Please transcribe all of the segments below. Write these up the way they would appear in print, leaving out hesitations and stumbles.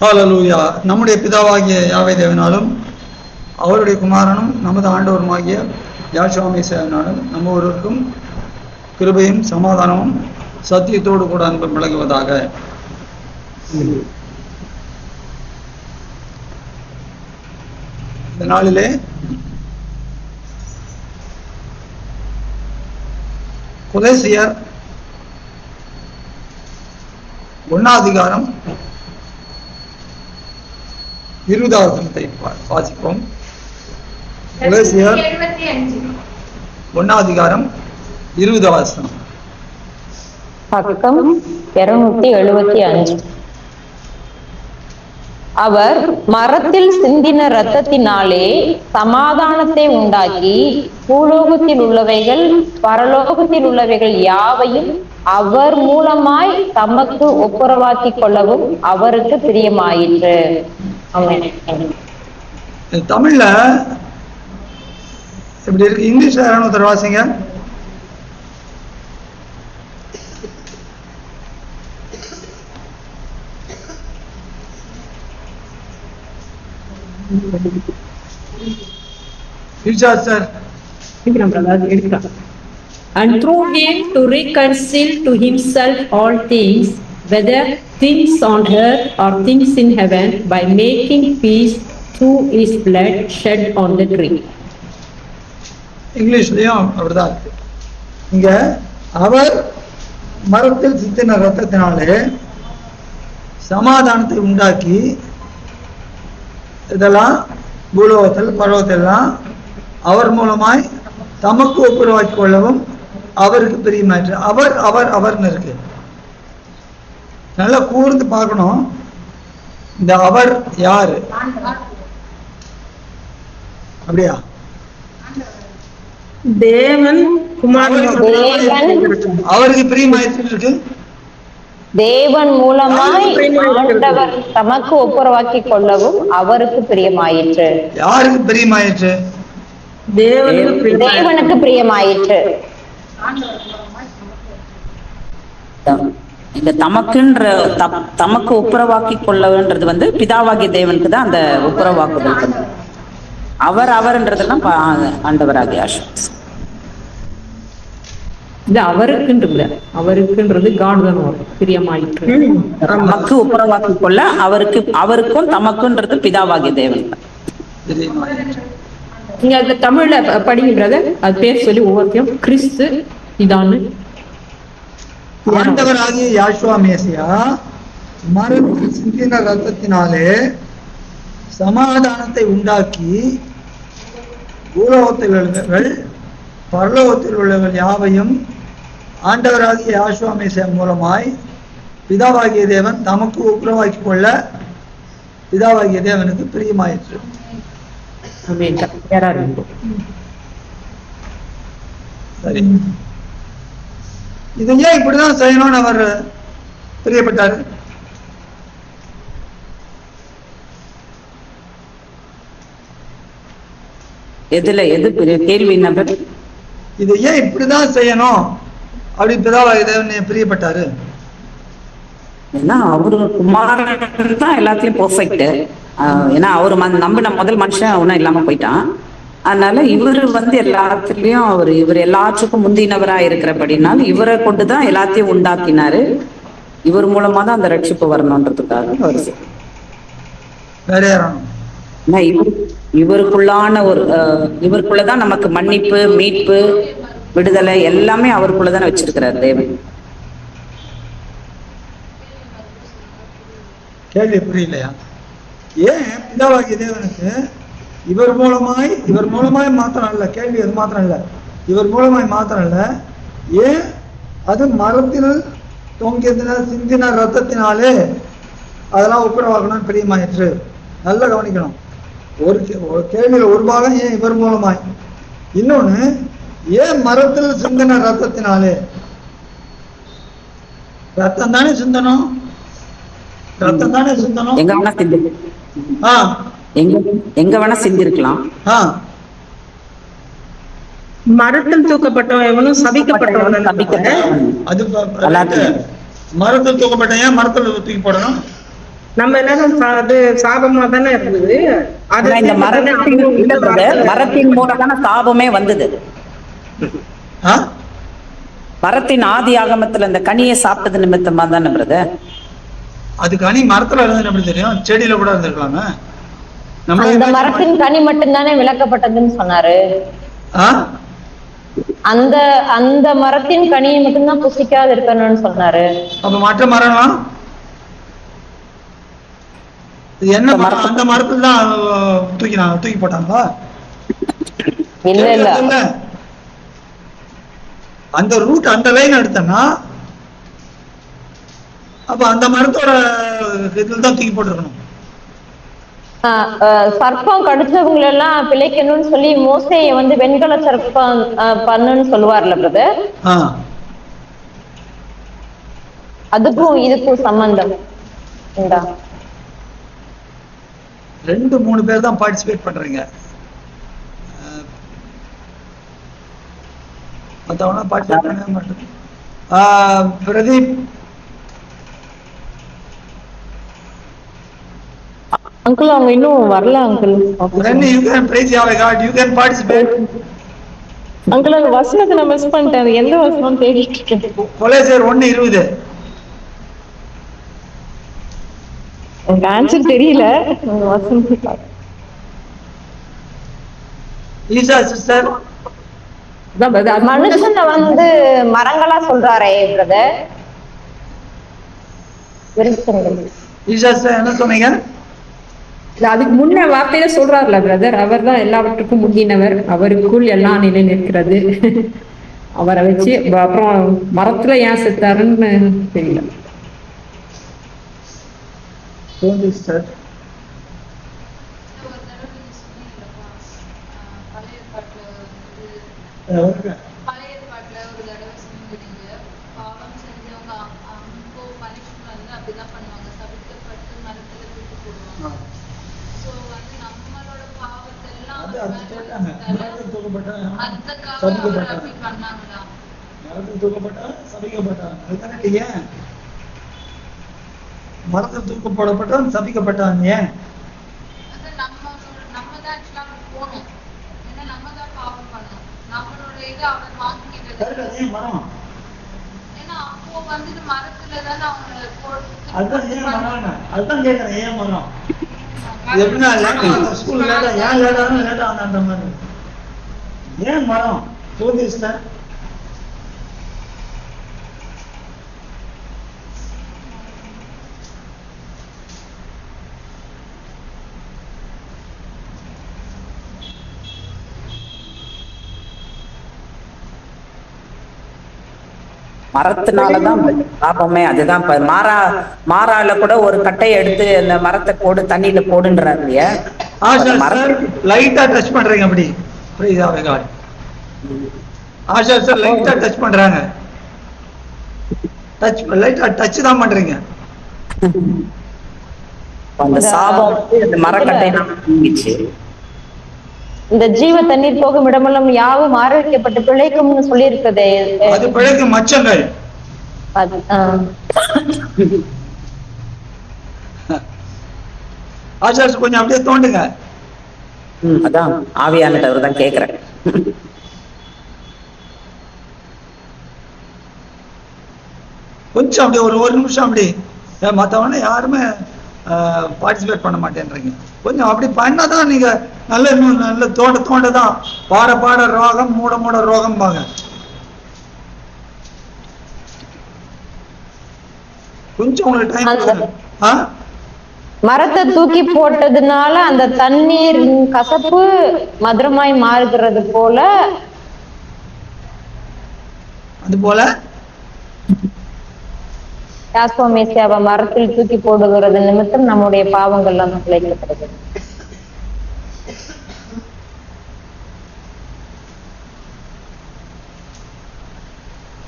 ஹல்லேலூயா. நம்முடைய பிதாவாகிய யாவே தேவனாலும் அவருடைய குமாரனும் நமது ஆண்டவருமாகிய யாஷோவா மெசியாவினாலும் நம்ம ஒருவருக்கும் கிருபையும் சமாதானமும் சத்தியத்தோடு கூட அன்பும் விளங்குவதாக. இந்த நாளிலே கொலோசியர் 1 அதிகாரம் 20வது வசனத்தை வாசிப்போம். கொலோசியர் 1 அதிகாரம் 20வது வசனம். பக்கம் 275. அவர் மரத்தில் சிந்தின இரத்தத்தினாலே சமாதானத்தை உண்டாக்கி பூலோகத்தில் உள்ளவைகள் பரலோகத்தில் உள்ளவைகள் யாவையும் அவர் மூலமாய் தமக்கு ஒப்புரவாக்கிக் கொள்ளவும் அவருக்கு பிரியமாயிற்று. தமிழ்ல எப்படி இருக்கு? இங்கிலீஷ்ல யாரும் வாசிங்க. And through him to reconcile to himself all things, whether things on earth or things in heaven, by making peace through his blood shed on the tree. இங்கிலீஷ்லயும் அப்படிதான் இருக்கு. இங்க அவர் மரத்தில் சிந்தின ரத்தத்தினாலே சமாதானத்தை உண்டாக்கி இதெல்லாம் பூலோகத்தில் பர்வத்தெல்லாம் அவர் மூலமாய் தமக்கு ஒப்புரவாக்கிக் கொள்ளவும் அவருக்கு பிரியமாயிற்று. அவர் அவர் அவர்னு இருக்கு. நல்லா கூர்ந்து பார்க்கணும். இந்த அவர் யாரு? அப்படியா? தேவன் குமாரன். அவருக்கு பிரியமாயிற்று இருக்கு. தேவன் மூலமாய் ஆண்டவர் தமக்கு ஒப்புரவாக்கிக் கொள்ளவும் அவருக்கு பிரியமாயிற்று. யாருக்கு பிரியமாயிற்று? தேவனுக்கு பிரியமாயிற்று. இந்த தமக்கு ஒப்புரவாக்கிக் கொள்ளன்றது பிதாவாகிய தேவனுக்கு தான் அந்த ஒப்புரவாக்குதல். அவர்ன்றதெல்லாம் ஆண்டவராகிய அவருக்குன்றது காட்தான் பிரியமாயிற்று. தமக்கு ஒப்புரவாக்கிக் கொள்ள அவருக்கும் தமக்குன்றது பிதாவாகிய தேவன். நீங்க அந்த தமிழ்ல படிங்க பிரதர். அது பேர் சொல்லி ஒவ்வொருத்தையும் கிறிஸ்து இதான்னு. ஆண்டவராகிய யாஷோவா மெசியா மரத்தில் சிந்தின ரத்தத்தினாலே சமாதானத்தை உண்டாக்கி பூலோகத்தில் உள்ளவர்கள் பரலோகத்தில் உள்ளவர்கள் யாவையும் ஆண்டவராகிய யாஷோவா மெசியா மூலமாய் பிதாவாகிய தேவன் தமக்கு ஒப்புரவாக்கிக் கொள்ள பிதாவாகிய தேவனுக்கு பிரியமாயிற்று. சரி, இது ஏன் இப்படிதான் செய்யணும்னு அவர் பிரியப்பட்டாரு? எது கேள்வி நபர்? இது ஏன் இப்படிதான் செய்யணும் அப்படி பிதாவாகிய தேவன் பிரியப்பட்டாரு? ஏன்னா அவரு குமாரன் தான் எல்லாத்துலயும் பெர்ஃபெக்ட். ஏன்னா அவரு நம்பின முதல் மனுஷன் ஒன்னும் இல்லாம போயிட்டான். அதனால இவரு எல்லாத்துலயும் இவர் எல்லாத்துக்கும் முந்தினவரா இருக்கிறபடினால இவரை கொண்டுதான் எல்லாத்தையும் உண்டாக்கினாரு. இவர் மூலமா தான் அந்த ரட்சிப்பு வரணும்ன்றதுக்காக அவர் வேற யாரும் இவருக்குள்ளதான் நமக்கு மன்னிப்பு, மீட்பு, விடுதலை எல்லாமே அவருக்குள்ளதானே வச்சிருக்கிறார் தேவன். கேள்வி புரியலையா? ஏன் பிதாவாகிய தேவனுக்கு இவர் மூலமாய் மாத்திரம் இல்ல, கேள்வி அது மாத்திரம் இல்ல, இவர் மூலமாய் மாத்திரம் இல்ல, ஏன் அது மரத்தில் தொங்கின சிந்தின ரத்தத்தினாலே அதெல்லாம் ஒப்புரவாக்கணும்னு பிரியமாயிற்று. நல்லா கவனிக்கணும். ஒரு கேள்வியில ஒரு பாகம் ஏன் இவர் மூலமாய், இன்னொன்னு ஏன் மரத்தில் சிந்தின ரத்தத்தினாலே. ரத்தம் தானே சிந்தனம், ரத்தம் தானே சிந்தனம். எங்க வேணா சிந்திருக்கலாம். மரத்தில் தூக்கப்பட்டவன் எவனும் சபிக்கப்பட்டவன். அது மரத்தில் தூக்கப்பட்ட ஏன் மரத்தில் தூக்கி போடணும்? நம்ம எல்லாரும் அது சாபமா தானே இருந்தது. அது ஆனா இந்த மரத்தின் இல்ல brother, மரத்தின் மூலம் தானே சாபமே வந்தது. ஆ? மரத்தின் ஆதி ஆகமத்துல இந்த கனியை சாப்பிட்டது நிமித்தமா தானே பிரதர். அது கனி மரத்துல இருந்தது எப்படி தெரியும்? செடியில கூட இருந்திருக்கலாமே. நம்ம அந்த மரத்தின் கனி மட்டும்தானே விளக்கப்பட்டதுன்னு சொன்னாரு. ஆ? அந்த அந்த மரத்தின் கனியை மட்டும்தான் புசிக்காது இருக்கணும்னு சொன்னாரு. அப்ப மற்ற மரம்லாம் இது என்ன மரம்? அந்த மரத்துல தான் தூக்கி போட்டாங்களா? இல்ல இல்ல, இல்ல. அந்த ரூட் அந்த லைன் எடுத்தனா அப்ப அந்த மரத்தோட இதுல தான் தூக்கி போட்டுருக்கணும். சர்ப்பம் கடிச்சவங்க எல்லாம் பிழைக்கணும்னு சொல்லி மோசேய வந்து வெண்கல சர்ப்பம் பண்ணுன்னு சொல்லுவார்ல பிரதர். அதுக்கும் இதுக்கும் சம்பந்தம் உண்டா? 2-3 பேர் தான் பார்ட்டிசிபேட் பண்றீங்க. மத்தவங்க பார்ட்டிசிபேட் பண்ண மாட்டேன். பிரதீப் அங்கிள் அவங்க இன்னும் வரல uncle. you can praise your God, you can participate. Uncle அந்த வசனத்தை நான் மிஸ் பண்ணிட்டேன். எந்த வசனம் தேடிட்டு இருக்கேன்? கொலோசியர் 1:20. எனக்கு ஆன்சர் தெரியல. ஈசா சிஸ்டர், மனுஷனை வந்து மரங்களா சொல்றாரே பிரதர். ஈசா சிஸ்டர் என்ன சொன்னீங்க? அதுக்கு முன்ன வார்த்தையில சொல்றாருல பிரதர், அவர் தான் எல்லாவற்றுக்கும் முந்தினவர், அவருக்குள் எல்லாம் நிலை நிற்கிறது. அவரை வச்சு அப்புறம் மரத்துல ஏன் செத்தாருன்னு தெரியல. சிஸ்டர் பழைய பாட்டுல ஒரு தடவை சொன்னீங்க, பாவம் செஞ்சவங்க அங்கோ பனிஷ்மெண்ட் வந்து அப்படிதான் பண்ணுவாங்க, சபிக்கப்பட்டு மரத்துல தூக்கி போடுவாங்க. சோ வந்து நம்மளோட பாவத்தெல்லாம் அதுக்காக அவர் அப்படி பண்ணாங்களா? மரத்தில் தூக்கப்பட்டவன் சபிக்கப்பட்டான். ஏன்? நம்ம தான் ஆக்சுவலா போகணும். ஏன்னா நம்ம தான் பாவம் பண்ணணும். நம்மளோட இது அவர் வாங்கிக்கிட்டது. ஏன்னா அப்போ வந்துட்டு மரத்துல தானே அவங்க அதுதான் கேட்கறேன். ஏன் மரம்? எப்படின்னா ஸ்கூல் லேட்டா, ஏன் லேட்டாலும் லேட்டா அந்த மாதிரி. ஏன் மரம்? ஜோதிஷ்டர் மரத்தினாலதான் பாப்பமே. அதுதான் மாறால கூட ஒரு கட்டையை எடுத்து அந்த மரத்தை போடு, தண்ணியில போடுன்றாரு இல்லையா? லைட்டா டச் பண்றீங்க அப்படி. ஆஷா சார் லைட்டா டச் பண்றாங்க. லைட்டா டச் தான் பண்றீங்க. அந்த சாபம் அந்த மரக்கட்டையை நீங்கிச்சு. இந்த ஜீவ தண்ணீர் போகும் இடமெல்லாம் யாவும் ஆரோக்கியப்பட்டு பிழைக்கும்னு சொல்லி இருக்கதே. அது பிழைக்கும் மச்சங்கள். ஆச்சார் கொஞ்சம் அப்படியே தோண்டுங்க. அதான் ஆவியானவர் தான் கேக்குறேன். கொஞ்சம் அப்படியே ஒரு நிமிஷம் அப்படி. மற்றவன யாருமே பார்ட்டிசிபேட் பண்ண மாட்டேன்றீங்க. கொஞ்சம் அப்படி பண்ணாதான் நீங்க நல்ல இன்னும் நல்ல தோண்டதான் பாட ரோகம் மூட ரோகம் பாங்க. கொஞ்சம் உங்களுக்கு டைம். மரத்தை தூக்கி போட்டதுனால அந்த தண்ணீர் கசப்பு மதுரமாய் மாறுகிறது போல, அது போல யாஸ்வமேசியாவை மரத்தில் தூக்கி போடுகிறது நிமித்தம் நம்முடைய பாவங்கள் எல்லாம் பிழைக்கப்படுகிறது.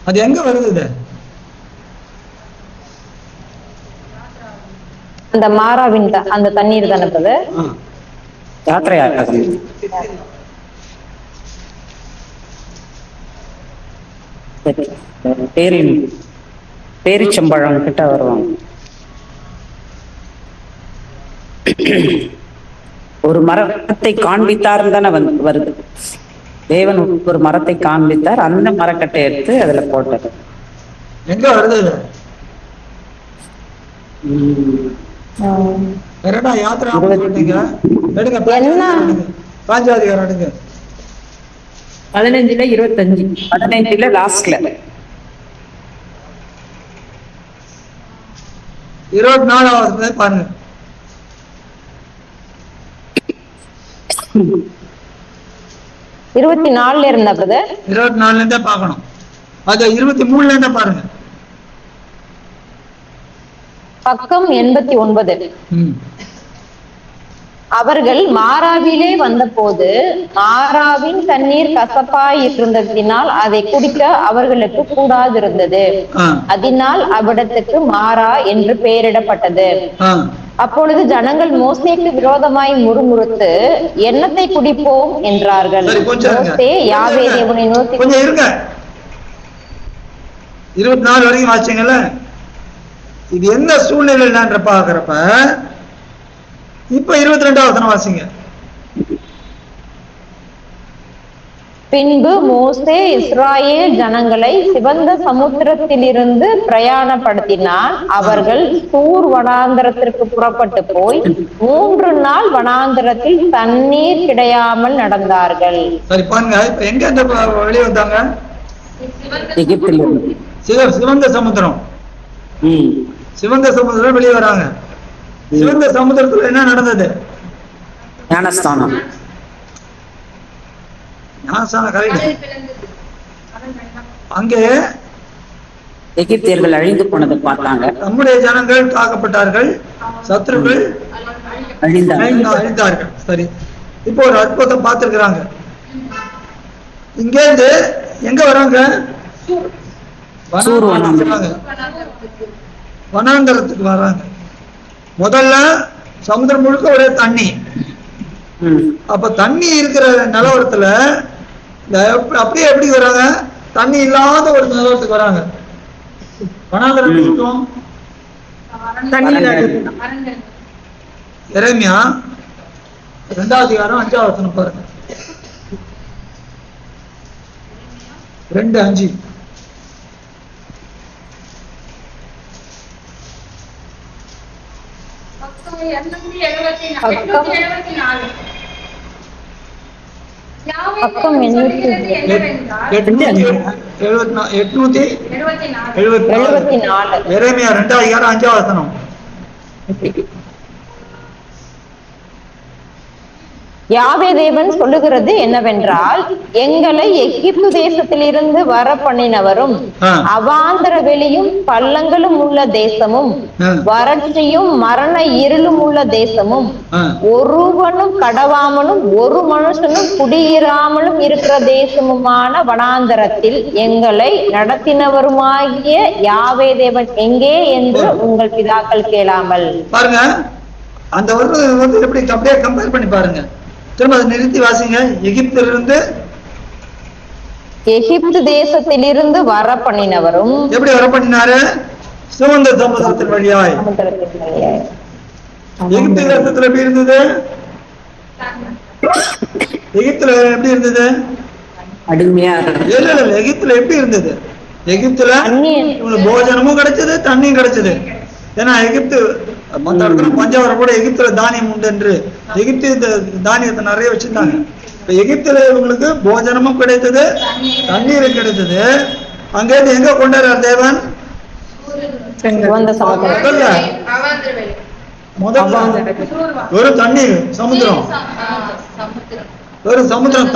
அது எங்க வருது? அந்த மாறாவின் அந்த தண்ணீர் தானே யாத்திரையாக பேரிச்சம்பழம் கிட்ட வருவாங்க. ஒரு மரத்தை காண்பித்தார் தானே வருது. தேவன் ஒரு மரத்தை காண்பித்தார், அந்த மரக்கட்டை எடுத்து அதுல போட்டார். எங்க வருது இது? வேறடா யாத்திரை எடுங்க, பாஞ்சாதிகாரம் எடுங்க. 15:25 லாஸ்ட்ல 24வது பாருங்க. 24 இருந்தா பிரதர், 24ல இருந்தே பார்க்கணும். அது 23ல இருந்தே பாருங்க. பக்கம் 89. அவர்கள் மாராவிலே வந்தபோது மாராவின் தண்ணீர் கசப்பாய் இருந்ததினால் அதை குடிக்க அவர்களுக்கு கூடாதிருந்தது. அதனால் அவ்விடத்துக்கு மாரா என்று பெயரிடப்பட்டது. அப்பொழுது ஜனங்கள் மோசேக்கு விரோதமாய் முறுமுறுத்து என்னத்தை குடிப்போம் என்றார்கள். மோசே யாவே தேவனை நோக்கி, கொஞ்சம் இருங்க, 24 வரைக்கும் வாசிங்கல்ல. இது என்ன சூழ்நிலை பாக்குறப்ப இப்ப 22வது வாசிங்க. பின்பு மோசே இஸ்ராயேல் ஜனங்களை சிவந்த சமுத்திரத்திலிருந்து பிரயாணப்படுத்தினான். அவர்கள் சூர் வனாந்தரத்திற்கு புறப்பட்டு போய் 3 நாள் வனாந்தரத்தில் தண்ணீர் கிடையாமல் நடந்தார்கள். சரி பாருங்க, இப்ப எங்க இந்த வெளியே வந்தாங்க? எகிப்திலிருந்து. சிவந்த சமுத்திரம், சிவந்த சமுத்திரம் வெளியே வராங்க. சிவந்த சமுத்திரத்துல என்ன நடந்தது? ஞானஸ்தானம். அங்கே எகிப்தியர்கள் அழிந்து போனதை பார்த்தாங்க. நம்முடைய ஜனங்கள் காக்கப்பட்டார்கள், சத்துருக்கள் அழிந்தார்கள். சரி, இப்போ ஒரு அற்புதம் பார்த்திருக்கிறாங்க. இங்கேருந்து எங்க வராங்க? வனாந்தரத்துக்கு வராங்க. முதல்ல சமுத்திரம் முழுக்க ஒரே தண்ணி. அப்ப தண்ணி இருக்கிற நிலவரத்துல அப்படியே எப்படி வராங்க? தண்ணி இல்லாத ஒரு நிலவரத்துக்கு வராங்க. வனாந்தரம் எரேமியா 2:5 பாருங்க. 2:5. பக்கம் 874. எரேமியா 2:5. யாவே தேவன் சொல்லுகிறது என்னவென்றால், எங்களை எகிப்து தேசத்திலிருந்து வர பண்ணினவரும் அவாந்தர வெளியும் பள்ளங்களும் உள்ள தேசமும் வறட்சியும் மரண இருளும் உள்ள தேசமும் ஒருவனும் கடவாமலும் ஒரு மனுஷனும் குடியிராமலும் இருக்கிற தேசமுமான வனாந்தரத்தில் எங்களை நடத்தினவருமாகிய யாவே தேவன் எங்கே என்று உங்கள் பிதாக்கள் கேளாமல். பாருங்க, அந்த வந்து எப்படி அப்படியே கம்பேர் பண்ணி பாருங்க. திரும்ப அதை நிறுத்தி வாசிங்க. எகிப்து தேசத்திலிருந்து வர பண்ணினவரும். எப்படி வர பண்ணினாரு? சிவந்த சமுத்திரத்தின் வழியாய். எகிப்து தேசத்துல எப்படி இருந்தது? எகிப்துல எப்படி இருந்தது? அடிமையா. இல்ல எகிப்துல எப்படி இருந்தது? எகிப்துல போஜனமும் கிடைச்சது, தண்ணியும் கிடைச்சது. ஏன்னா எகிப்து மற்ற இடத்துல பஞ்சாவரம் கூட எகிப்துல தானியம் உண்டு என்று எகிப்து இந்த தானியத்தை நிறைய வச்சிருந்தாங்க. இப்ப எகிப்துல இவங்களுக்கு போஜனமும் கிடைத்தது, தண்ணீரும் கிடைத்தது. அங்கிருந்து எங்க கொண்டாடுறார் தேவன்? முதல்ல ஒரு தண்ணீர் சமுத்திரம், ஒரு சமுத்திரம்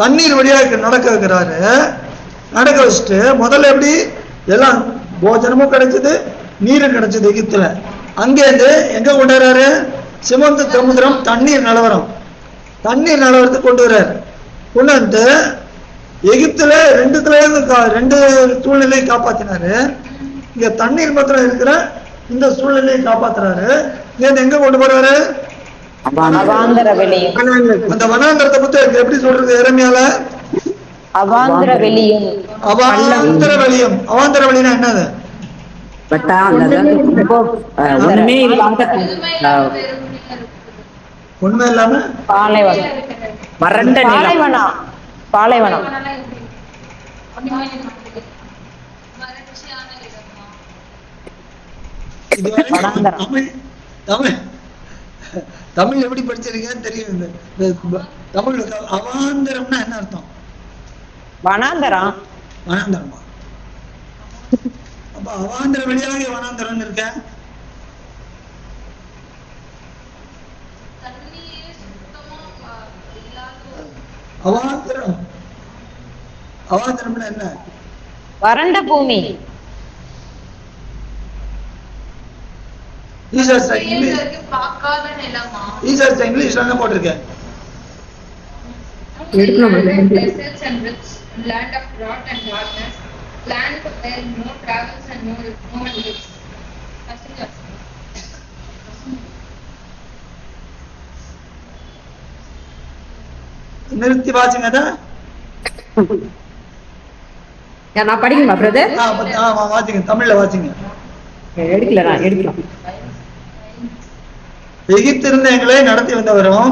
தண்ணீர் வழியாக நடக்க வைக்கிறாரு. நடக்க வச்சுட்டு முதல்ல எப்படி எல்லாம் போஜனமும் கிடைச்சது, நீரும் கிடைச்சது எகிப்துல. அங்கேருந்து எங்க கொண்டாடுறாரு? சிவந்த சமுத்திரம் தண்ணீர் நிலவரத்துக்கு கொண்டு வர்றாரு. கொண்டு வந்து எகிப்துல ரெண்டு சூழ்நிலையை காப்பாத்தினாரு. இங்க தண்ணீர் மாத்திரம் இருக்கிற இந்த சூழ்நிலையை காப்பாத்துறாரு. எங்க கொண்டு போறாரு? அவாந்தர வெளியும். அந்த வனாந்தரத்தை பத்தி எப்படி சொல்றது? எரேமியால அவாந்தர வெளியும். அவாந்தர வெளியும். அவாந்தர வெளினா என்னது? பட் அந்த ரொம்ப ஒண்ணுமே இல்லாத வெறுமையா இருக்குது. உண்மை இல்லாம பாலைவனம். வறண்ட நிலம். பாலைவனம். பாலைவனம். பாலைவனம்னா எப்படி? ஒண்ணுமே இல்லாம வறட்சியான இடமா? இதுவரை வனாந்தரம். தமிழ் தமிழ் தமிழ் எப்படி படிச்சிருக்கீங்கன்னு தெரியும். இந்த தமிழ் அவாந்தரம்னா என்ன அர்த்தம்? வனாந்தரம். வனாந்தரமா? அப்ப அவாந்தர வெளியாக வனாந்தரம் இருக்க. தண்ணியே சுத்தமா இல்லாத அவாந்தரம் அவாந்தரம்னா என்ன? வறண்ட பூமி. ஈஸ்வர்ஸ் இங்கிலீஷ் வரைக்கும் பார்க்காத நிலமா? ஈஸ்வர்ஸ் இங்கிலீஷ்ல என்ன போட்டிருக்கேன்? எடுக்கணும் Deserts and rich, land of drought and darkness, land where no travels and no one lives. நிறுத்தி வாசிங்க அத. நான் படிக்கணுமா பிரதர்? வாசிங்க, தமிழ்ல வாசிங்க. எடுக்கல, நான் எடுக்கலாம். எகிப்திலிருந்து எங்களை நடத்தி வந்தவரும்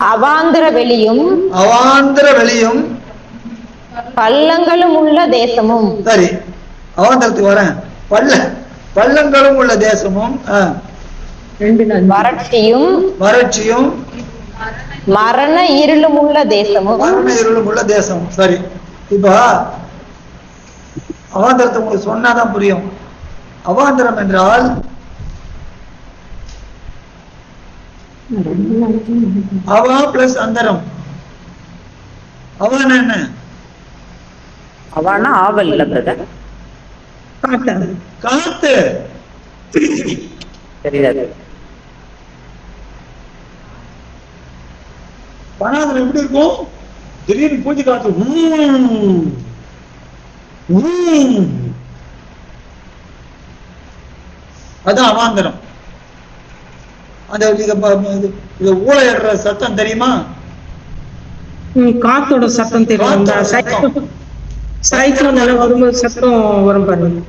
அவாந்திர வெளியும் அவாந்திர வெளியும் பள்ளங்களும் உள்ள தேசமும். சரி, அவாந்தரத்துக்கு வரேன். பள்ளங்களும் உள்ள தேசமும் வறட்சியும் வறட்சியும் மரண இருளும் உள்ள தேசமும். மரண இருளும் உள்ள தேசம். சரி, இப்ப அவாந்தரத்தை உங்களுக்கு சொன்னாதான் புரியும். அவாந்தரம் என்றால் அவா பிளஸ் அந்தரம். அவன் என்ன? அவனா ஆவல் இல்ல பிரதர், காத்து. தெரியாது. வனாந்தரம் எப்படி இருக்கும்? திடீர்னு பூஜை காத்து அதான் அவாந்தரம். அந்த ஊழையிடுற சத்தம் தெரியுமா? காத்தோட சத்தம் தெரியும். சைக்கிள் நல்லா வரும்போது சத்தம் வரும் பாருங்க.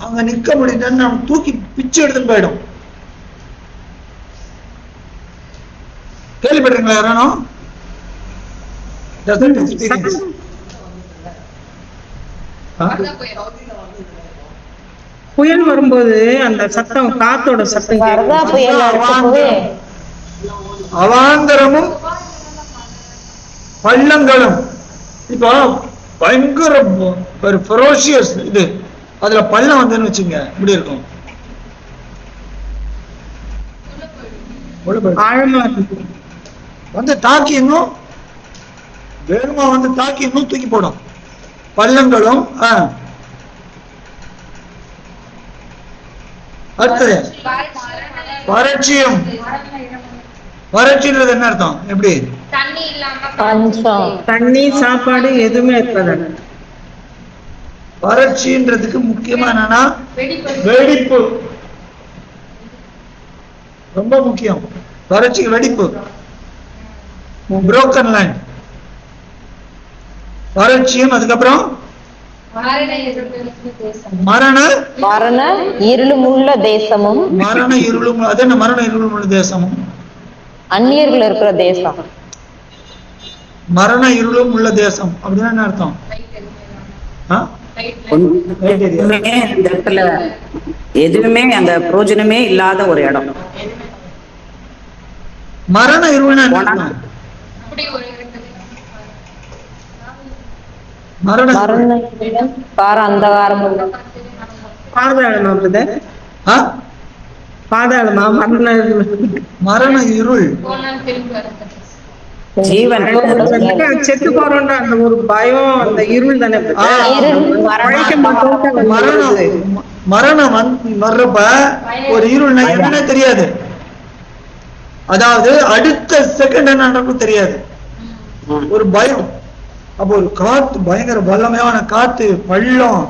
அங்க நிக்க முடியலன்னு நம்ம தூக்கி பிச்சு எடுத்துன்னு போயிடும். கேள்விப்பட்டிருக்கீங்களா யாரானோ? புயல் வரும்போது அந்த சத்தம், காத்தோட சத்தம் வரதா புயல் அடிச்சப்பவே அவாந்தரமும் பள்ளங்களும். இப்போ பயங்கர ஒரு ஃபெரோஷியஸ் இது, அதுல பள்ளம் வந்துன்னு வச்சுங்க, இப்படி இருக்கும். ஆழமா இருக்கு. வந்து தாக்கி இன்னும் வேகமா வந்து தாக்கி இன்னும் தூக்கி போடும். பள்ளங்களும் அடுத்தது வறட்சியும். வறட்சின்றது என்ன அர்த்தம்? எப்படி? தண்ணி இல்லாம பஞ்சம். தண்ணி, சாப்பாடு எதுவுமே இருக்காது. வறட்சின்றதுக்கு முக்கியமா என்னன்னா வெடிப்பு. ரொம்ப முக்கியம். வறட்சிக்கு வெடிப்பு. Broken land. வறட்சியும் அதுக்கப்புறம் மரண மரண இருளும் உள்ள தேசமும். மரண இருளும். அது என்ன மரண இருளும் உள்ள தேசமும்? அந்நியர்கள் இருக்கிற தேசம். மரண இருளும் உள்ள தேசம் அப்படின்னா என்ன அர்த்தம்? ஒண்ணுமே இந்த இடத்துல எதுவுமே அந்த பிரோஜனமே இல்லாத ஒரு இடம். மரண இருள்னா என்ன அர்த்தம்? மரண மரண பார அந்தகாரம் உள்ள. பாதாளமா பிரதர்? பாதாளமா? மரண இருள். ஜீவன் செத்து போறோம்னா அந்த ஒரு பயம், அந்த இருள் தானே. மரணம் வர்றப்ப ஒரு இருள்னா என்னன்னு தெரியாது. அதாவது அடுத்த செகண்ட் என்ன நடக்கும் தெரியாது. ஒரு பயம். அப்போ ஒரு காத்து, பயங்கர வல்லமையான காத்து, பள்ளம்,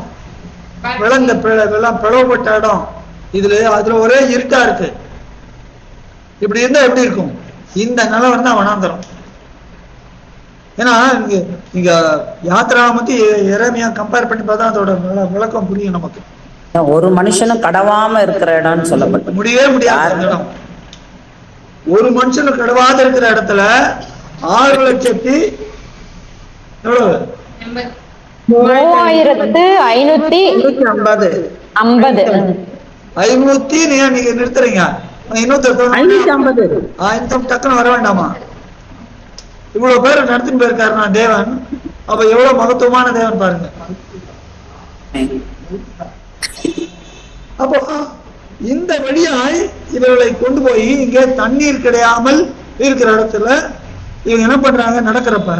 விளந்த எல்லாம் பிளவுபட்ட இடம். அதுல ஒரே இருட்டா இருக்கு. இப்படி இருந்தா எப்படி இருக்கும்? இந்த நிலவரம் தான் வனாந்தரம். ஏன்னா நீங்க யாத்திராமத்தி எரேமியா கம்பேர் பண்ணி பார்த்தா அதோட விளக்கம் புரியும் நமக்கு. ஒரு மனுஷனும் கடவாம இருக்கிற இடம்னு சொல்லப்பட்டு முடியவே முடியாது அந்த இடம். ஒரு மனுஷனும் கடவாத இருக்கிற இடத்துல 6,50,000 எவ்வளவு 3550 500 நீங்க நிறுத்துறீங்க. ஐநூத்தி டக்குன்னு வர வேண்டாமா? இவ்வளவு பேர் நடத்தின்னு போயிருக்காருன்னா தேவன், அப்ப எவ்வளவு மகத்துவமான தேவன் பாருங்க. அப்போ இந்த வழியாய் இவர்களை கொண்டு போய் இங்கே தண்ணீர் கிடையாமல் இருக்கிற இடத்துல இவங்க என்ன பண்றாங்க, நடக்கிறப்ப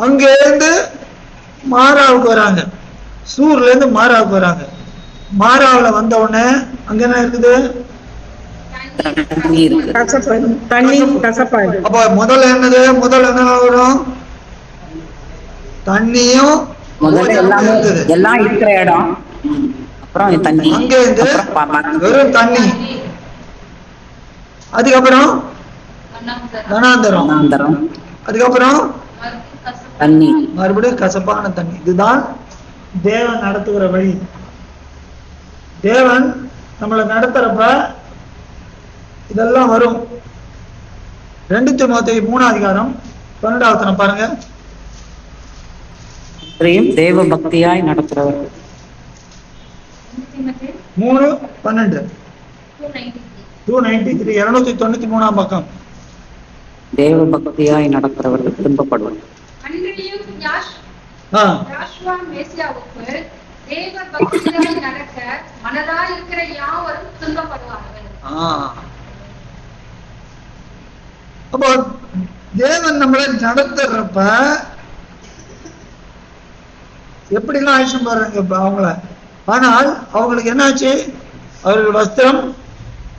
அங்கேருந்து மாராவுக்கு வராங்க, சூர்ல இருந்து மாராவுக்கு வராங்க. மாராவுல வந்த உடனே அங்க என்ன இருக்குது, தண்ணி கசப்பாயிடும். அப்ப முதல்ல என்னது, முதல்ல என்ன வரும், தண்ணியும் முதல்ல எல்லாமே எல்லாம் இருக்கிற இடம், அப்புறம் தண்ணி, அங்க இருந்து வெறும் தண்ணி, அதுக்கப்புறம் வனாந்தரம், அதுக்கப்புறம் தண்ணி, மறுபடியும் கசப்பான தண்ணி. இதுதான் தேவன் நடத்துகிற வழி. தேவன் நம்மளை நடத்துறப்ப இதெல்லாம் வரும். 2 தீமோத்தேயு 3:12 பாருங்க. தேவ பக்தியாய் நடத்துறவர். 3:12 293 293 பக்கம். தேவ பக்தியாய் நடத்துறவர்கள் துன்பப்படுவார். அன்றியும் யாஷுவா மேசியாவுக்கு தேவ பக்தியாய் நடக்க மனதாய் இருக்கிற யாவரும் துன்பப்படுவார்கள். அப்போ தேவன் நம்மளை நடத்துறப்ப எப்படிலாம் ஆயுஷம் பாருங்க அவங்கள. ஆனால் அவங்களுக்கு என்னாச்சு, அவர்கள் வஸ்திரம்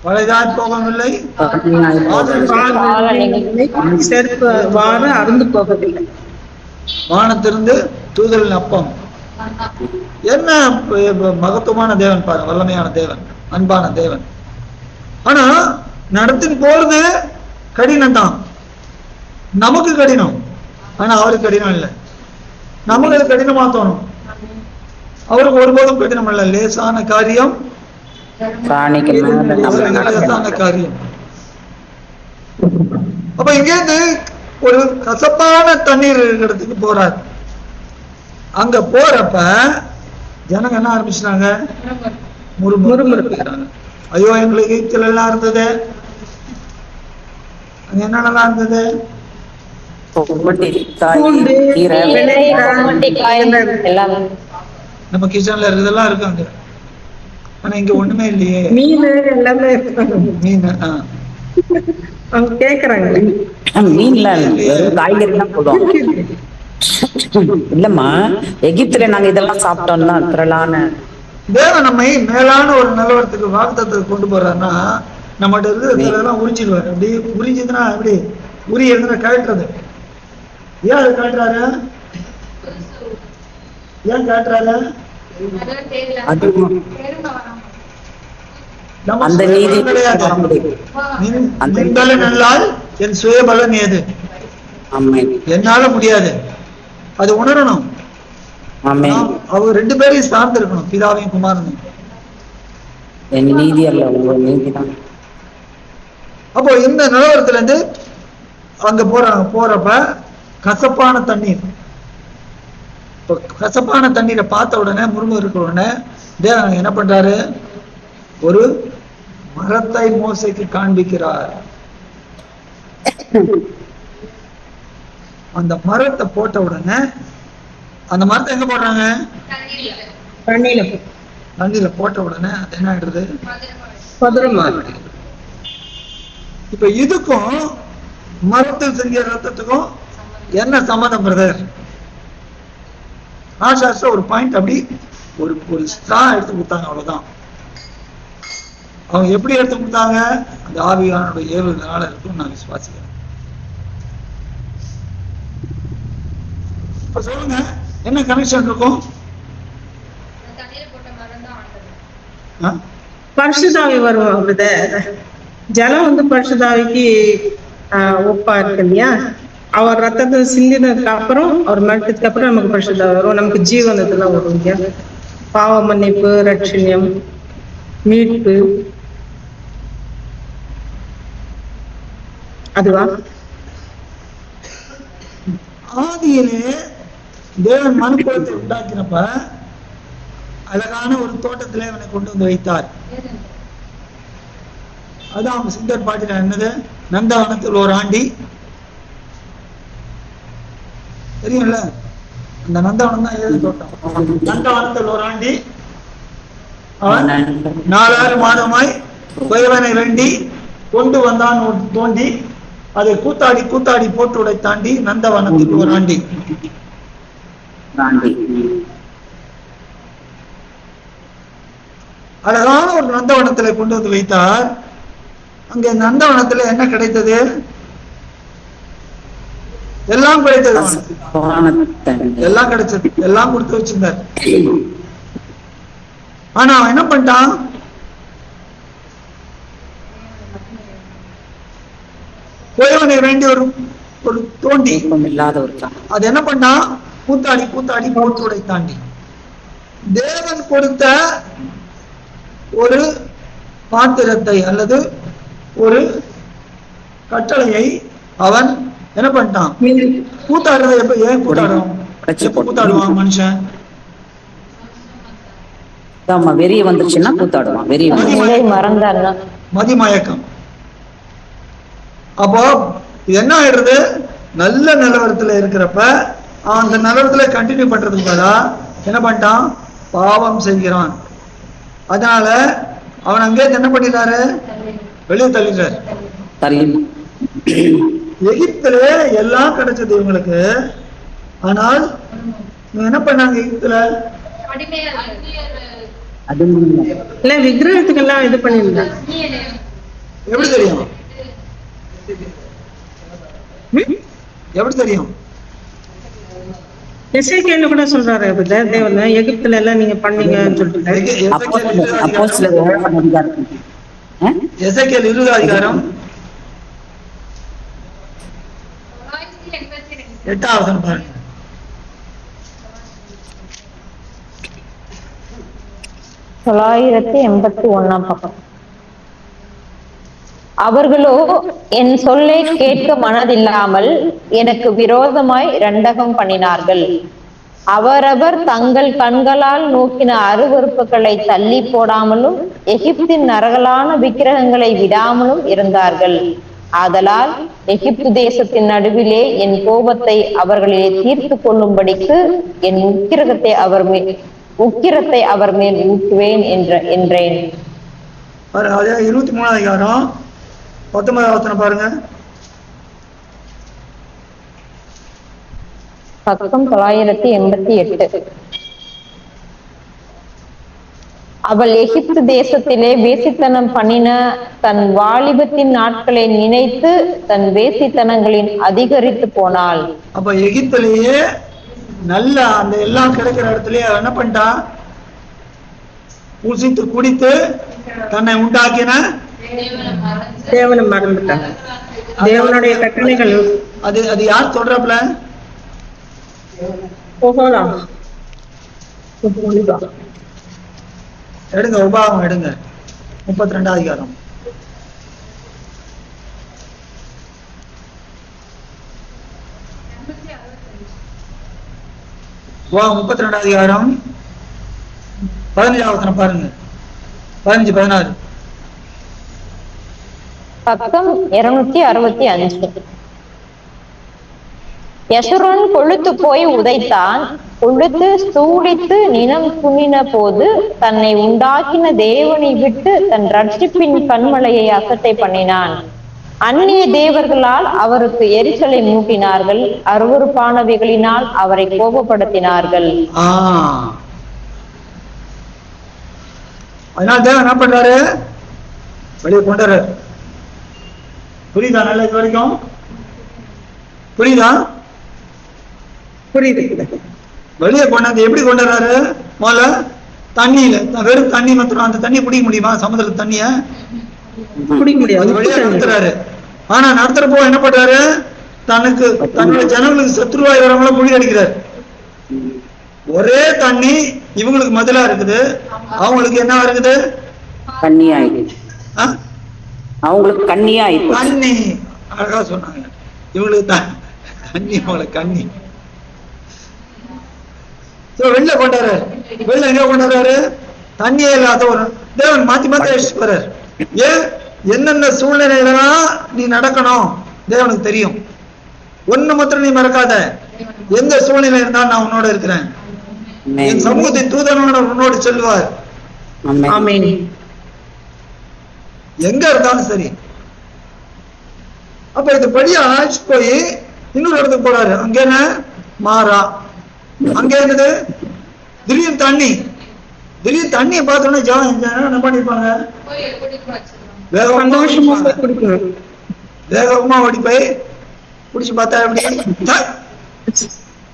பழையதாய் போகவில்லை, செருப்பு வார அருந்து போகவில்லை. வானத்திலிருந்து தூதரின் அப்பம். என்ன மகத்துவமான தேவன் பாருங்க, வல்லமையான தேவன், அன்பான தேவன். ஆனா நடத்தின் போறது கடினம் தான், நமக்கு கடினம். ஆனா அவருக்கு கடினம் இல்லை. நமக்கு அது கடினமா தோணும், அவருக்கு ஒருபோதும் கடினம் இல்லை. லேசான காரியம் லேசான காரியம். அப்ப இங்கேருந்து ஒரு கசப்பான தண்ணீர் இடத்துக்கு போறார். அங்க போறப்ப ஜனங்க என்ன ஆரம்பிச்சாங்க, முறுமுறுக்கிறாங்க. ஐயோ எங்களுக்கு ஈச்சல் எல்லாம் இருந்தது, அங்க என்னென்னலாம் இருந்தது, நம்ம கிச்சன்ல இருக்கிறதெல்லாம் இருக்கு அங்க. ஆனா இங்க ஒண்ணுமே இல்லையே, மீன் எல்லாமே மீன் அவங்க கேக்குறாங்க. மீன்ல காய்கறி எல்லாம் போடுவாங்க. இல்லம்மா, எகிப்துல நாங்க இதெல்லாம் சாப்பிட்டோம்னா திரளான தேவன் நம்மை மேலான ஒரு நிலவரத்துக்கு வாக்குத்தத்தத்துக்கு கொண்டு போறாருன்னா நம்மகிட்ட இருக்கிறதெல்லாம் உறிஞ்சிடுவார். அப்படி உறிஞ்சதுன்னா எப்படி, உரி எழுதுனா கழட்டுறது. ஏன் அது கழட்டுறாரு, ஏன் கழட்டுறாரு, அந்த நீதி கிடையாது. நல்லால் என் சுயபலன் ஏது, என்னால முடியாது, அது உணரணும். அவர் 2 பேரையும் சார்ந்து இருக்கணும், பிதாவையும் குமாரனையும். என் நீதி அல்ல, உங்க நீதிதான். அப்போ இந்த நிலவரத்துல இருந்து அங்க போறப்ப கசப்பான தண்ணீர். கசப்பான தண்ணீரை பார்த்த உடனே, முருங்க இருக்கிற உடனே தேவன் என்ன பண்றாரு, ஒரு மரத்தை மோசைக்கு காண்பிக்கிறார். அந்த மரத்தை போட்ட உடனே, அந்த மரத்தை எங்க போடுறாங்க, தண்ணியில போட்ட உடனே அது என்ன ஆயிடுறது, இப்ப இதுக்கும் மரத்தில் செஞ்ச ரத்தத்துக்கும் என்ன சம்மதம் பிரதர்? ஆசாஸ்திர ஒரு பாயிண்ட் அப்படி ஒரு ஸ்ட்ரா எடுத்து கொடுத்தாங்க, அவ்வளவுதான். அவங்க எப்படி எடுத்து கொடுத்தாங்க, அந்த ஆவியானோட ஏவுதனால இருக்கும் நான் விசுவாசிக்கிறேன். இப்ப சொல்லுங்க, என்ன கனெக்ஷன் இருக்கும்? பரிசுத்தாவி வருவாங்க. ஜலம் வந்து பரிசுத்தாவிக்கு ஒப்பா இருக்கு இல்லையா, அவர் ரத்தத்தை சிந்தினதுக்கு அப்புறம் அவர் மரணத்துக்கு அப்புறம் நமக்கு பரிசுத்தம் வரும், நமக்கு ஜீவன் இதெல்லாம் வரும் இல்லையா? பாவ மன்னிப்பு, ரட்சணியம், மீட்பு, அதுவா? ஆதியிலே தேவன் மனுக்குலத்தை உண்டாக்கினப்ப அழகான ஒரு தோட்டத்திலே அவனை கொண்டு வந்து வைத்தார். அதான் அவங்க சிந்தர் பாட்டில என்னது, நந்தவனத்தில் ஒரு ஆண்டி, தெரியும்ல, அந்த நந்தவனம் தான் ஏழு தோட்டம். நந்தவனத்தில் ஒரு ஆண்டி அவன் 4 மாதமாய் குயவனை வேண்டி கொண்டு வந்தான் தோண்டி, அதை கூத்தாடி கூத்தாடி போட்டு உடைத்தாண்டி நந்தவனத்தில் ஒரு ஆண்டி. அழகான ஒரு நந்தவனத்திலே கொண்டு வந்து வைத்தார். அங்கே நந்தவனத்துல என்ன கிடைத்தது? எல்லாம் கிடைத்தது, எல்லாம் கிடைச்சது, எல்லாம் கொடுத்து வச்சிருந்தார். ஆனா அவன் என்ன பண்ணிட்டான்? குயவனை வேண்டி ஒரு தோண்டி அது என்ன பண்ணா, கூத்தாடி கூத்தாடி போட்டு உடைத்தாண்டி. தேவன் கொடுத்த ஒரு பாத்திரத்தை அல்லது ஒரு கட்டளையை அவன் என்ன பண்ணிட்டான்? கூத்தாடுறத எப்ப, ஏன் கூத்தாடுவான்? எப்ப கூத்தாடுவான் மனுஷன்? வெறிய வந்துச்சுன்னா கூத்தாடுவான். மதிமயக்கம். அப்போ இது என்ன ஆயிடுறது? நல்ல நிலவரத்துல இருக்கிறப்ப அந்த நிலவரத்துல கண்டினியூ பண்றதுக்கு பதிலா என்ன பண்ணிட்டான்? பாவம் செய்கிறான். அதனால அவன் அங்கே என்ன பண்ணிட்டாரு? வெளியே தள்ளிட்டாரு. எகிப்துல எல்லாம் கிடைச்சது இவங்களுக்கு. ஆனால் என்ன பண்ணாங்க எகிப்துல? இல்ல, விக்கிரகத்துக்கெல்லாம் இது பண்ணிருந்தாங்க. எப்படி தெரியும்? எப்படி தெரியும்? எசேக்கியேல் கூட சொல்றாரு, தேவன் எகிப்துல எல்லாம் நீங்க பண்ணீங்கன்னு சொல்லிட்டு. எசேக்கியேல் 20 அதிகாரம் 8வது பாருங்க. பக்கம். அவர்களோ என் சொல்லை கேட்க மனதில்லாமல் எனக்கு விரோதமாய் இரண்டகம் பண்ணினார்கள். அவரவர் தங்கள் கண்களால் நோக்கின அருவருப்புகளை தள்ளி போடாமலும் எகிப்தின் நரகலான விக்கிரகங்களை விடாமலும் இருந்தார்கள். ஆதலால் எகிப்து தேசத்தின் நடுவிலே என் கோபத்தை அவர்களிலே தீர்த்து கொள்ளும்படிக்கு என் உக்கிரத்தை அவர் மேல் ஊற்றுவேன் என்றேன். 23 அதிகாரம் 19 பாருங்க. பக்கம் 988. அவள் எகிப்து தேசத்திலே வேசித்தனம் பண்ணின தன் வாலிபத்தின் நாட்களை நினைத்து தன் வேசித்தனங்களின் அதிகரித்து போனாள். அப்ப எகிப்திலேயே நல்ல அந்த எல்லாம் கிடைக்கிற இடத்துலயே என்ன பண்ணிட்டா? பூசித்து குடித்து தன்னை உண்டாக்கின தேவனை மறந்துட்டாங்க. தேவனுடைய கட்டளைகள் அது அது யார் சொல்றப்பல? எடுங்க, உபாகம் எடுங்க, 32 அதிகாரம். உபாகம் 32 அதிகாரம் 15வது பாருங்க. 15, 16. பக்கம் 265. யசுரன் கொழுத்து போய் உதைத்தான். கொழுத்து சூடித்து நிலம் துணின போது தன்னை உண்டாக்கின தேவனை விட்டு தன் ரட்சிப்பின் கண்மலையை அசட்டை பண்ணினான். அந்நிய தேவர்களால் அவருக்கு எரிச்சலை மூட்டினார்கள். அருவருப்பானவைகளினால் அவரை கோபப்படுத்தினார்கள். அதனால தேவன் என்ன பண்றாரு? வெளியே கொண்டாரு. புரியுதா? நல்ல இது வரைக்கும் புரியுதா? புரியுது. வெளியே கொண்டாந்து எப்படி கொண்டாரு? முதல்ல தண்ணியில, வெறும் தண்ணி மாத்திரம். அந்த தண்ணி குடிக்க முடியுமா? சமுதிர தண்ணிய குடிக்க முடியாது. வெளியே நடத்துறாரு. ஆனா நடத்துறப்போ என்ன பண்றாரு? தன்னுடைய ஜனங்களுக்கு சத்ருவா இருக்கிறவங்கள முறியடிக்கிறார். ஒரே தண்ணி இவங்களுக்கு மதிலா இருக்குது, அவங்களுக்கு என்ன இருக்குது? கண்ணியா அவங்களுக்கு கண்ணியா கண்ணி. அழகா சொன்னாங்க. இவங்களுக்கு தண்ணி, அவங்களுக்கு கண்ணி. வெளில கொண்டாரு. வெளில எங்க கொண்டாரு? தண்ணியே இல்லாத ஒரு தேவன் மாத்தி மாத்தி அழிச்சுட்டு போறாரு. ஏன்? என்னென்ன சூழ்நிலையிலாம் நீ நடக்கணும் தேவனுக்கு தெரியும். ஒண்ணு மாத்திரம் நீ மறக்காத, எந்த சூழ்நிலை இருந்தாலும் நான் உன்னோட இருக்கிறேன். என் சமூகத்தின் தூதனோட உன்னோடு செல்வார். எங்க இருந்தாலும் சரி. அப்ப இது படியா ஆச்சு போய் இன்னொரு இடத்துக்கு போறாரு. அங்க என்ன? மாறா. அங்க என்னது? திடீர்னு தண்ணி. திடீர்னு தண்ணியை பார்த்தோன்னே என்ன பண்ணிருப்பாங்க? வேகமா ஓடி போய் குடிச்சு பார்த்தா எப்படி?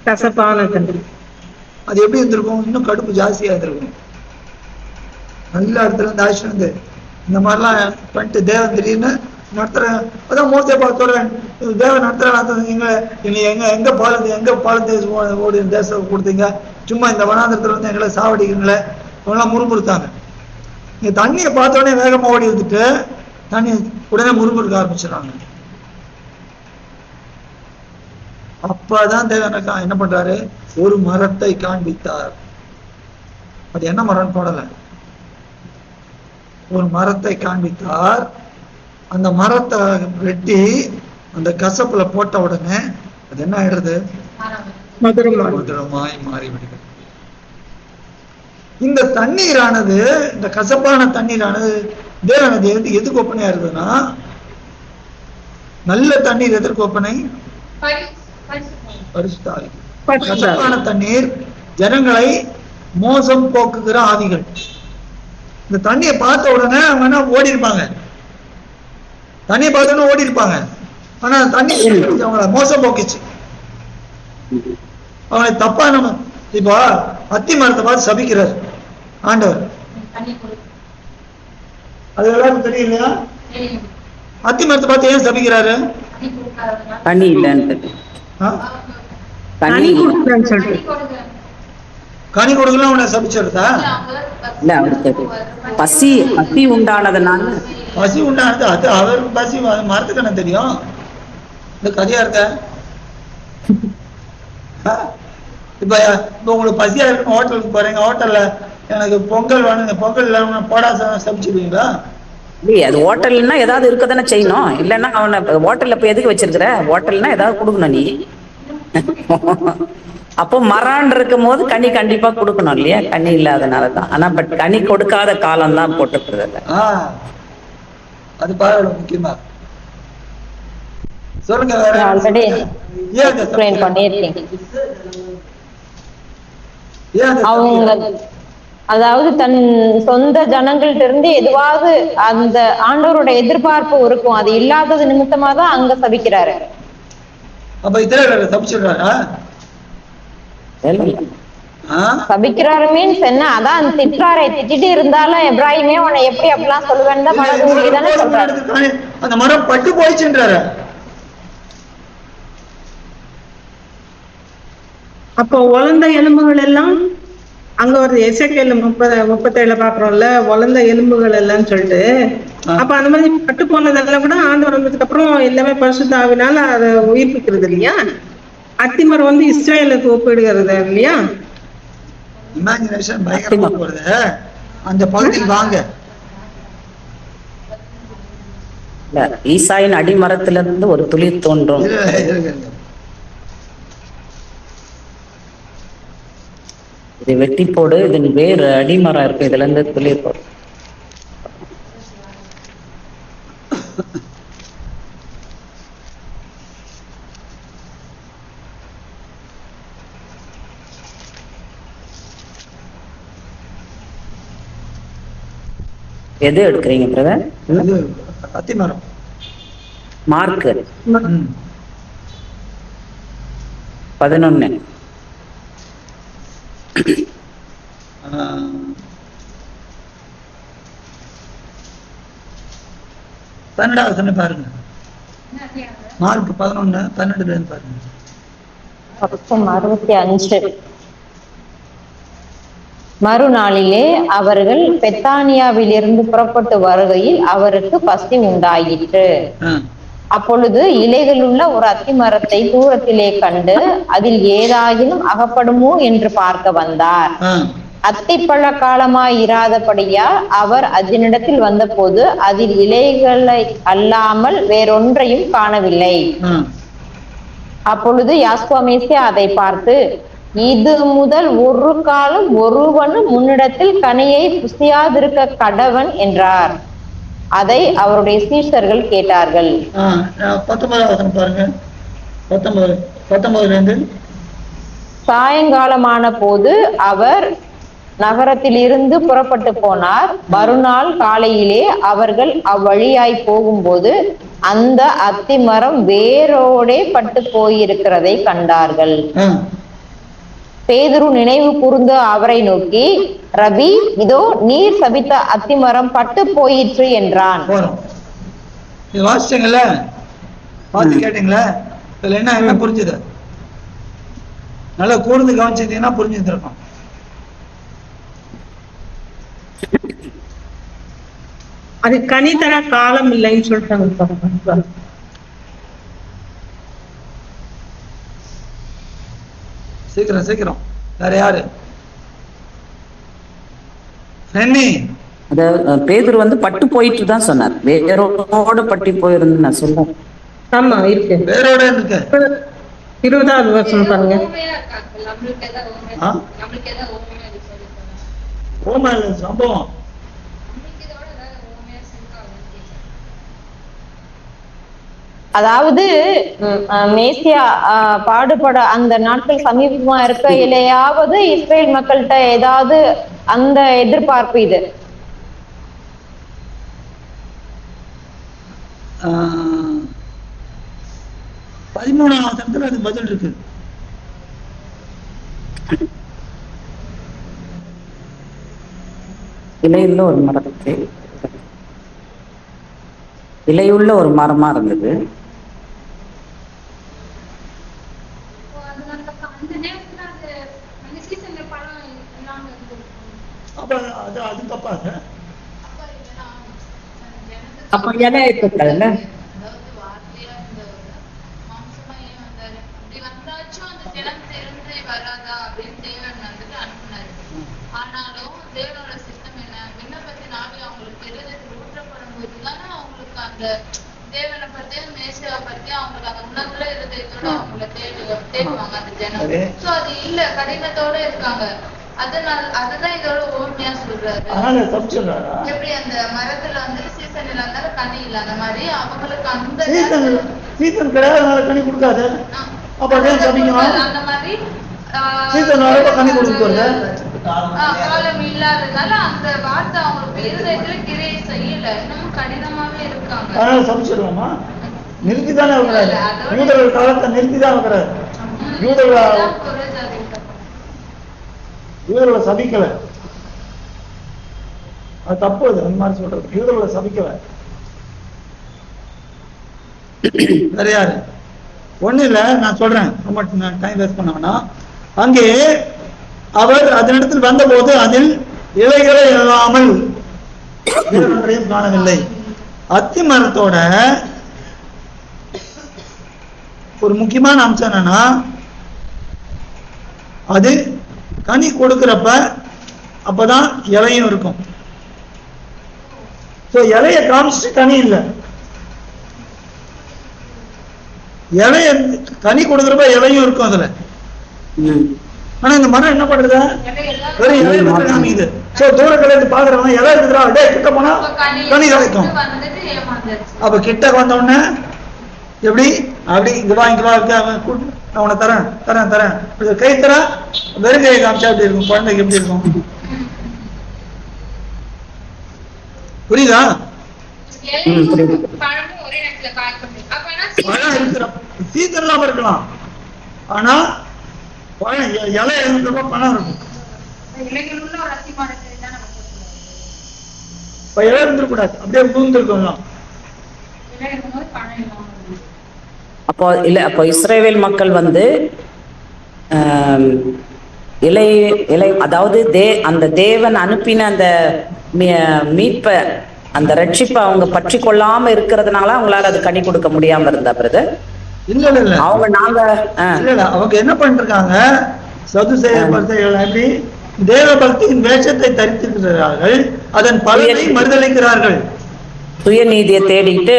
கசப்பான தண்ணி. அது எப்படி இருந்திருக்கும்? இன்னும் கடுப்பு ஜாஸ்தியா இருந்திருக்கும். நல்ல இடத்துல இருந்து ஆச்சு வந்து இந்த மாதிரிலாம் பண்ணிட்டு தேவன் திடீர்னு நடத்துறேன். அதான் மூர்த்தியை பார்த்தோறேன் தேவன் நடத்துறேன். எங்க பாலத்து ஓடி தேசம் கொடுத்தீங்க, சும்மா இந்த வனாந்திரத்துல வந்து எங்களை சாவடிக்கிறீங்களே, அவங்களாம் முறுமுறுத்தாங்க. நீங்க தண்ணியை பார்த்தோடனே வேகமா ஓடி வந்துட்டு தண்ணி உடனே முறுமுறுக்க ஆரம்பிச்சிடறாங்க. அப்பதான் தேவன் என்ன பண்றாரு? ஒரு மரத்தை காண்பித்தார். அது என்ன மரம்னு போடல, ஒரு மரத்தை காண்பித்தார். அந்த மரத்தை வெட்டி அந்த கசப்புல போட்ட உடனே அது என்ன ஆயிடுறது? மதுரமாய் மாறிவிடுகிறது. இந்த தண்ணீரானது, இந்த கசப்பான தண்ணீரானது தேவனது எதுக்கு ஒப்பனையா இருக்குதுன்னா, நல்ல தண்ணீர் எதற்கு ஒப்பனை? பரிசுத்தாவி. கசப்பான தண்ணீர் ஜனங்களை மோசம் போக்குகிற ஆவிகள். இந்த தண்ணியை பார்த்த உடனே அவங்க என்ன ஓடி இருப்பாங்க, தண்ணியை பார்த்தோன்னே ஓடி இருப்பாங்க. ஆனா தண்ணி அவங்கள மோசம் போக்குச்சு, அவங்களை தப்பா. நம்ம இப்போ அத்தி மரத்தை பார்த்து சபிக்கிறார் ஆண்டவர். அது எல்லாருக்கும் தெரியும் இல்லையா? அத்தி மரத்தை பார்த்து ஏன் சபிக்கிறாரு? தண்ணி இல்லைன்னு. கனி கொடுக்கலாம் அவனை சபிச்சிருந்தா இல்ல, அவருக்கு பசி பசி உண்டானதுனால. பசி உண்டானது அது அவருக்கு பசி. மரத்துக்கு என்ன தெரியும்? இந்த கதையா இருக்க. இப்ப உங்களுக்கு பசியா இருக்கு, ஹோட்டலுக்கு போறீங்க, ஹோட்டல்ல எனக்கு பொங்கல் வேணுங்க, பொங்கல் இல்லாம போடா சமைச்சிருவீங்களா? இல்லையே, அது ஹோட்டல்னா ஏதாவது இருக்கதானே செய்யணும். இல்லைன்னா அவனை ஹோட்டல்ல போய் எதுக்கு வச்சிருக்கிற? ஹோட்டல்னா ஏதாவது கொடுக்கணும் நீ. அப்போ மரான் இருக்கும் போது கனி கண்டிப்பா கொடுக்கணும் இல்லையா? கனி இல்லாதனாலதான். ஆனா பட் கனி கொடுக்காத காலம் தான் போட்டுக்கிறது. அது பாரு முக்கியமா. சொல்லுங்க. ஆல்ரெடி எக்ஸ்பிளைன் பண்ணிருக்கீங்க. அவங்க அதாவது தன் சொந்த ஜனங்கள்ட்ட இருந்து எதுவாவது அந்த ஆண்டவரோட எதிர்பார்ப்பு இருக்கும், அது இல்லாதது நிமித்தமா தான் அங்க சபிக்கிறாரு. அப்ப இஸ்ரவேலரை சபிச்சிடுறாரா? சபிக்கிறாரு மீன்ஸ் என்ன? அதான் திட்டுறாரே, திட்டிட்டு இருந்தாலும் எப்ராஹிமே உன்னை எப்படி அப்படிலாம் சொல்லுவேன்னு தான் மனதுதானே சொல்றாரு. அந்த மரம் பட்டு போயிடுச்சுன்றாரு. அப்போ உலர்ந்த எலும்புகள் எல்லாம் அங்க ஒரு எசேக்கியேல் 37 பாக்குறோம்ல, உலர்ந்த எலும்புகள் எல்லாம் சொல்லிட்டு. அப்ப அந்த மாதிரி பட்டு போனதெல்லாம் கூட ஆண்டவர் வந்ததுக்கு அப்புறம் எல்லாமே பரிசுத்த ஆவினால அதை உயிர்ப்பிக்கிறது இல்லையா? அத்திமரம் வந்து இஸ்ரேலுக்கு ஒப்பிடுகிறது இல்லையா? இமேஜினேஷன் பயங்கரமா போறது. அந்த பகுதியில் வாங்க. ஈசாயின் அடிமரத்திலிருந்து ஒரு துளிர் தோன்றும். இது வெட்டி போடு, இது வேறு அடிமரம் இருக்கு, இதுல இருந்து துளிர் போடு. எது எடுக்கிறீங்க பிரதர்? அத்திமரம். மார்க் 11. பன்னெண்டாவது பாருங்க. மார்க் 11:12 பாருங்க. பக்கம் 65. மறுநாளிலே அவர்கள் பெத்தானியாவிலிருந்து புறப்பட்டு வருகையில் அவருக்கு பசி உண்டாயிற்று. அப்பொழுது இலைகளுள்ள ஒரு அத்தி மரத்தை தூரத்திலே கண்டு அதில் ஏதாயினும் அகப்படுமோ என்று பார்க்க வந்தார். அத்திப்பழ காலமாய் இராதபடியால் அவர் அதனிடத்தில் வந்தபோது அதில் இலைகளை அல்லாமல் வேறொன்றையும் காணவில்லை. அப்பொழுது யாஸ்போமேசியா அதை பார்த்து, இது முதல் ஒரு காலம் ஒருவனும் முன்னிடத்தில் கனியை புசியாதிருக்க கடவன் என்றார். அதை அவருடைய சீஷர்கள் கேட்டார்கள். 19 பாருங்க. 19 சாயங்காலமான போது அவர் நகரத்திலிருந்து புறப்பட்டு போனார். மறுநாள் காலையிலே அவர்கள் அவ்வழியாய் போகும்போது அந்த அத்தி மரம் வேரோடே பட்டு போயிருக்கிறதை கண்டார்கள். பேதுரு நினைவு கூர்ந்து அவரை நோக்கி, ரபி, இதோ நீர் சபித்த அத்திமரம் பட்டு போயிற்று என்றான். வாசிச்சீங்களா? பார்த்து கேட்டீங்களா? இதுல என்ன புரிஞ்சுது? நல்லா கூர்ந்து கவனிச்சிருந்தீங்கன்னா புரிஞ்சுருக்கும். அது கனி தர காலம் இல்லைன்னு சொல்லிட்டாங்க. சீக்கிரம் வேற யாரு? பேதுரு வந்து பட்டு போயிட்டு தான் சொன்னார். வேரோட பட்டு போயிருந்து நான் சொல்றேன். ஆமா இருக்கு, வேரோட இருக்கு. 20வது வருஷம் பாருங்க. சம்பவம் அதாவது மேசியா பாடுபட அந்த நாட்கள் சமீபமா இருக்க இல்லையாவது இஸ்ரேல் மக்கள்கிட்ட ஏதாவது அந்த எதிர்பார்ப்பு இது. 13வது அது பதில் இருக்கு. இலையுள்ள ஒரு மரத்துக்கு இலையுள்ள ஒரு மரமா இருந்தது. அப்ப இலை இருக்கக்கூடாதுல்ல. தேவனை பத்தி மேசியாவை பத்தி அவங்களுக்கு அந்த உணர்வுல இருதயத்தோட அவங்கள தேடுவாங்க அந்த ஜனம். சோ அது இல்ல, கடினத்தோட இருக்காங்க. அதுதான் இதோட ஓமையா சொல்றாரு. எப்படி அந்த மரத்துல வந்து சீசன் இல்லாத கனி இல்ல, அந்த மாதிரி அவங்களுக்கு அந்த சீசன் கிடையாது, கனி கொடுக்காது. அந்த மாதிரி கனி கொடுக்குறது காலம் இல்லாததால அந்த வார்த்தை அவங்களுக்கு இருதயத்துல கிரியை செய்யல, இன்னும் கடினமாவே இருக்காங்க. அதனால சபிச்சிருவோமா? நிறுத்திதானே இருக்கிறாரு. யூதர்கள் காலத்தை நிறுத்திதான் இருக்கிறாரு. யூதர்களை சபிக்கல, அது தப்பு. அது அந்த மாதிரி சொல்றது. யூதர்களை சபிக்கல. வேற யாரு? ஒண்ணு இல்ல, நான் சொல்றேன், ரொம்ப டைம் வேஸ்ட் பண்ண வேணாம். அங்கே அவர் அதனிடத்தில் வந்தபோது அதில் இலைகளை இல்லாமல் வேறொன்றையும் காணவில்லை. அத்தி மரத்தோட ஒரு முக்கியமான அம்சம் என்னன்னா, அது கனி கொடுக்கிறப்ப அப்பதான் இலையும் இருக்கும். இலைய காமிச்சிட்டு கனி இல்லை. இலைய கனி கொடுக்கிறப்ப இலையும் இருக்கும் அதுல. ஆனா இந்த மரம் என்ன பண்றது? வெறும் இலைய மட்டும் காமிக்குது. தூரத்துல இருந்து பாக்குறவங்க இலை இருக்குதா, டே கிட்ட போனா கனி கிடைக்கும். அப்ப கிட்ட வந்த உடனே எப்படி அப்படி இங்க வா இருக்க, நான் உன தரேன் தரேன் தரேன் கை தர வெறும் கையை காமிச்சா எப்படி இருக்கும்? குழந்தைக்கு எப்படி இருக்கும்? புரியுதா? பழம் இருக்கிற சீசன் இல்லாம இருக்கலாம், ஆனா பழம் இலை இருக்கிறப்ப பழம் இருக்கும். இலை இருந்துடக்கூடாது, அப்படியே பூந்துருக்கும். அப்போ இஸ்ரவேல் மக்கள் வந்து ஆம், இலை இலை அதாவது அந்த தேவன் அனுப்பின அந்த மீட்பை, அந்த ரட்சிப்பை அவங்க பற்றி கொள்ளாம இருக்கிறதுனால அவங்களால அது கனி கொடுக்க முடியாம இருந்தா பிரதர். இல்ல இல்ல இல்ல அவங்க நாங்க இல்ல இல்ல அவங்க என்ன பண்ணிருக்காங்க, சதுசேயர் பரிசேயர்கள் எப்படி தேவ பக்தியின் வேஷத்தை தரித்திருக்கிறார்கள், அதன் பலனை மறுதளிக்கிறார்கள். சுயநீதியை தேடிட்டு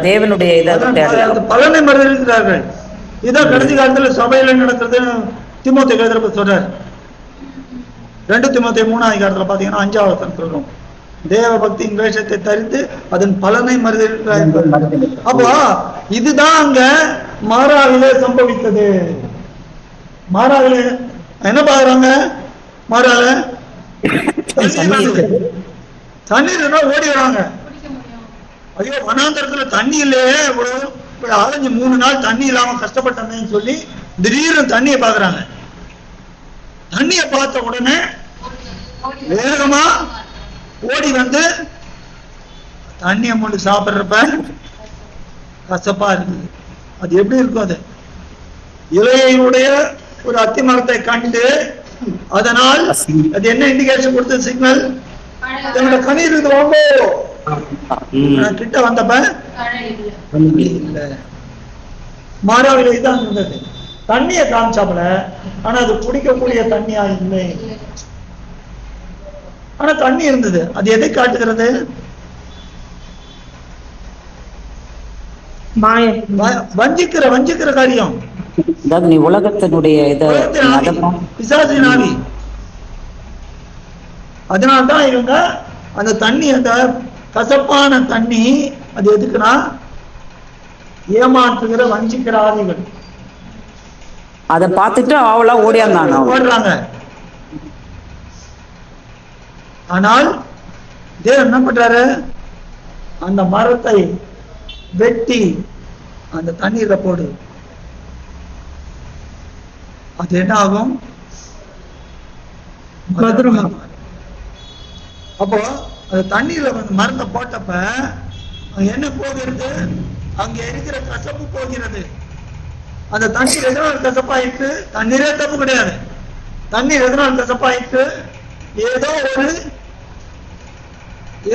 தேவனுடைய இதை தேடல. அந்த பலனை மறுதளிக்கிறார்கள். இதான் கடைசி காலத்துல சபையில நடக்கிறது. தீமோத்தேயு எழுதுறப்ப சொல்றாரு, 2 தீமோத்தேயு 3 பாத்தீங்கன்னா 5 சொல்றோம், தேவ பக்தியின் வேஷத்தை தரித்து அதன் பலனை மறுதளிக்கிறார்கள். அப்போ இதுதான் அங்க மாறாவிலே சம்பவித்தது. மாறாவிலே என்ன பாக்குறாங்க, மாறால தண்ணீர் ஓடி வராங்க. ஐயோ வனாந்தரத்துல தண்ணி இல்லையே, அலைஞ்சு 3 நாள் தண்ணி இல்லாம கஷ்டப்பட்டேன்னு சொல்லி திடீர்னு தண்ணியை பாக்குறாங்க. தண்ணியை பார்த்த உடனே வேகமா ஓடி வந்து தண்ணியை மூடி சாப்பிட்றப்ப கசப்பா இருக்குது. அது எப்படி இருக்கும், அது இலையுடைய ஒரு அத்தி மரத்தை கண்டு அதனால் அது என்ன இண்டிகேஷன் கொடுத்து சிக்னல், இதோட கனி இருக்குது வாங்கோ. கிட்ட வந்தப்ப இல்ல, மாறாவிலே தான் இருந்தது. தண்ணியை காமிச்சாப்புல, ஆனா அது குடிக்கக்கூடிய தண்ணியா இல்லை. ஆனா தண்ணி இருந்தது. அது எதை காட்டுகிறது, வஞ்சிக்கிற காரியம். நீ உலகத்தினுடைய பிசாசின் ஆவி. அதனால்தான் இவங்க அந்த தண்ணி, அந்த கசப்பான தண்ணி, அது எதுக்குன்னா ஏமாற்றுகிற வஞ்சிக்கிற ஆவிகள். அதை பார்த்துட்டு அவளா ஓடுறாங்க. ஆனால் தேவன் என்ன பண்றாரு, அந்த மரத்தை வெட்டி அந்த தண்ணீரை போடு. அது என்ன ஆகும், அப்போ அந்த தண்ணீர்ல மரத்தை போட்டப்ப என்ன போகிறது, அங்க இருக்கிற கசப்பு போகிறது. அந்த தண்ணீர் எதனால் கசப்பாயிட்டு, தண்ணீரே தப்பு கிடையாது, தண்ணீர் எதனால் கசப்பாயிட்டு,